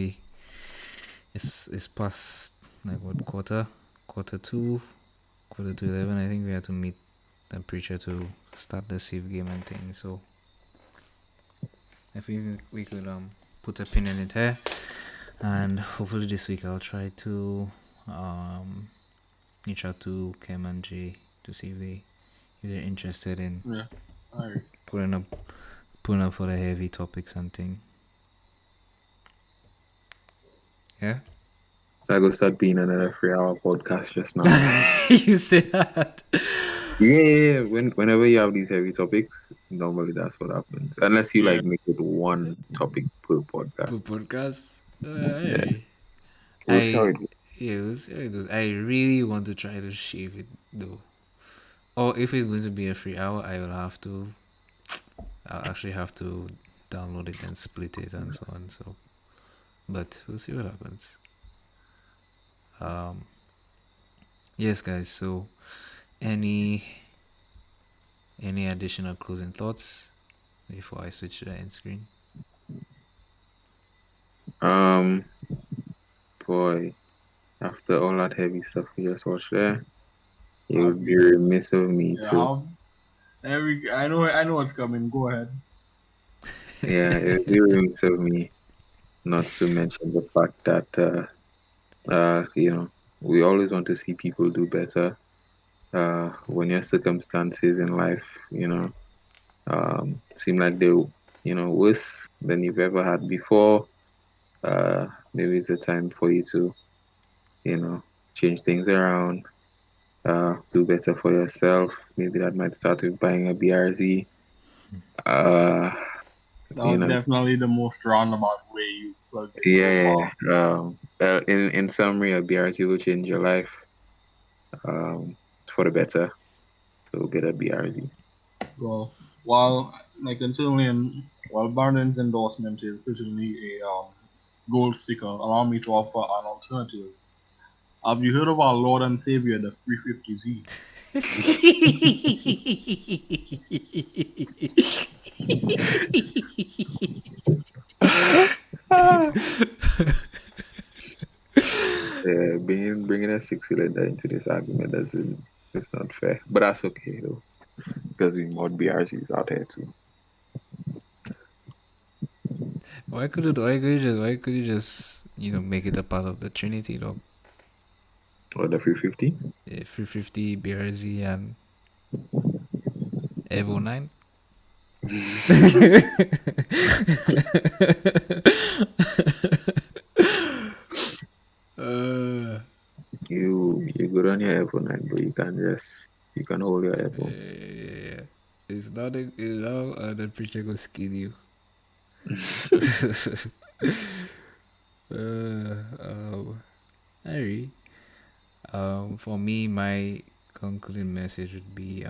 it's past like what quarter to 11. I think we have to meet the preacher to start the save game and thing. So if we could put a pin in it here, and hopefully this week I'll try to reach out to Kim and Jay to see if they're interested in putting up for the heavy topics and thing. Yeah. I go start being another 3-hour podcast just now. You say that? Yeah. Whenever you have these heavy topics, normally that's what happens. Unless you make it one topic per podcast. We'll see how it goes. I really want to try to shave it though. Or if it's going to be a 3-hour, I'll actually have to download it and split it and so on. So, but we'll see what happens. Yes, guys. So, any additional closing thoughts before I switch to the end screen? Boy, after all that heavy stuff we just watched there, it would be remiss of me to. I know what's coming. Go ahead. Yeah, it would be remiss of me not to mention the fact that we always want to see people do better. When your circumstances in life, seem like they're, worse than you've ever had before, maybe it's a time for you to, change things around, do better for yourself. Maybe that might start with buying a BRZ. Uh, That's definitely the most roundabout way you plug it. Yeah. In summary, a BRZ will change your life, for the better. So get a BRZ. Well, while Barden's endorsement is certainly a gold sticker, allow me to offer an alternative. Have you heard of our Lord and Savior, the 350Z? Bringing a 6-cylinder into this argument it's not fair, but that's okay though, because we mod BRZs out here too. Why could you just make it a part of the Trinity though? Or the 350? Yeah, 350 BRZ and Evo 9. You good on your Evo 9, but you can hold your Evo. Yeah. It's not the preacher go skill you. Harry. For me, my concluding message would be,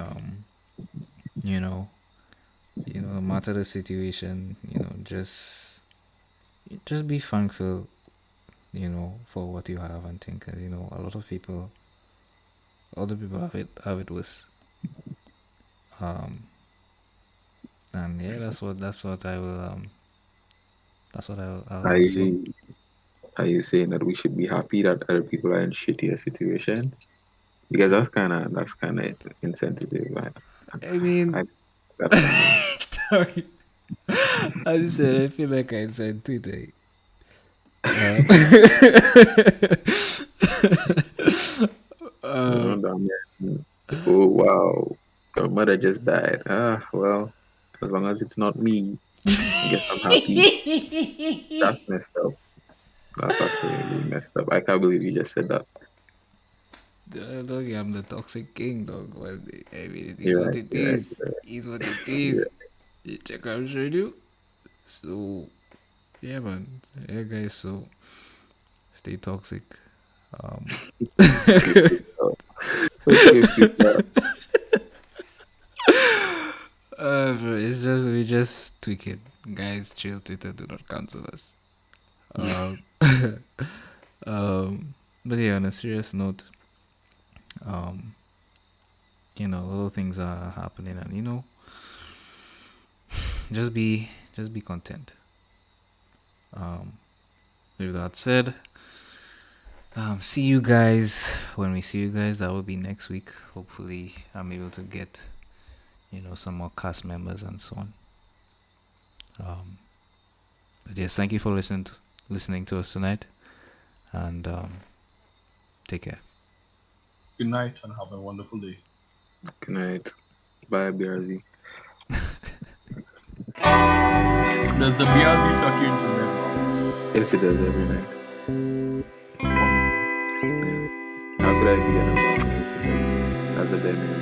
no matter the situation, just be thankful, for what you have, and think, because a lot of people, other people have it worse. And yeah, that's what I will say. Are you saying that we should be happy that other people are in shittier situations? Because that's kind of insensitive. I mean, as you said, I feel like I said today. Oh wow, your mother just died. Well, as long as it's not me, I guess I'm happy. That's messed up. That's actually really messed up. I can't believe you just said that. Dog, I'm the toxic king, dog. Well, I mean, it is what it is. It's what it is. You check out you. So, yeah, man. Yeah, guys. So, stay toxic. It's just we just tweak it, guys. Chill. Twitter, do not cancel us. But yeah, on a serious note, little things are happening, and just be content. With that said, see you guys when we see you guys. That will be next week. Hopefully, I'm able to get some more cast members and so on. But yes, thank you for listening to us tonight, and take care. Good night and have a wonderful day. Good night. Bye, BRZ. Does the BRZ tuck you into bed? Yes, it does every night. How could I be an amount? That's the bare minimum.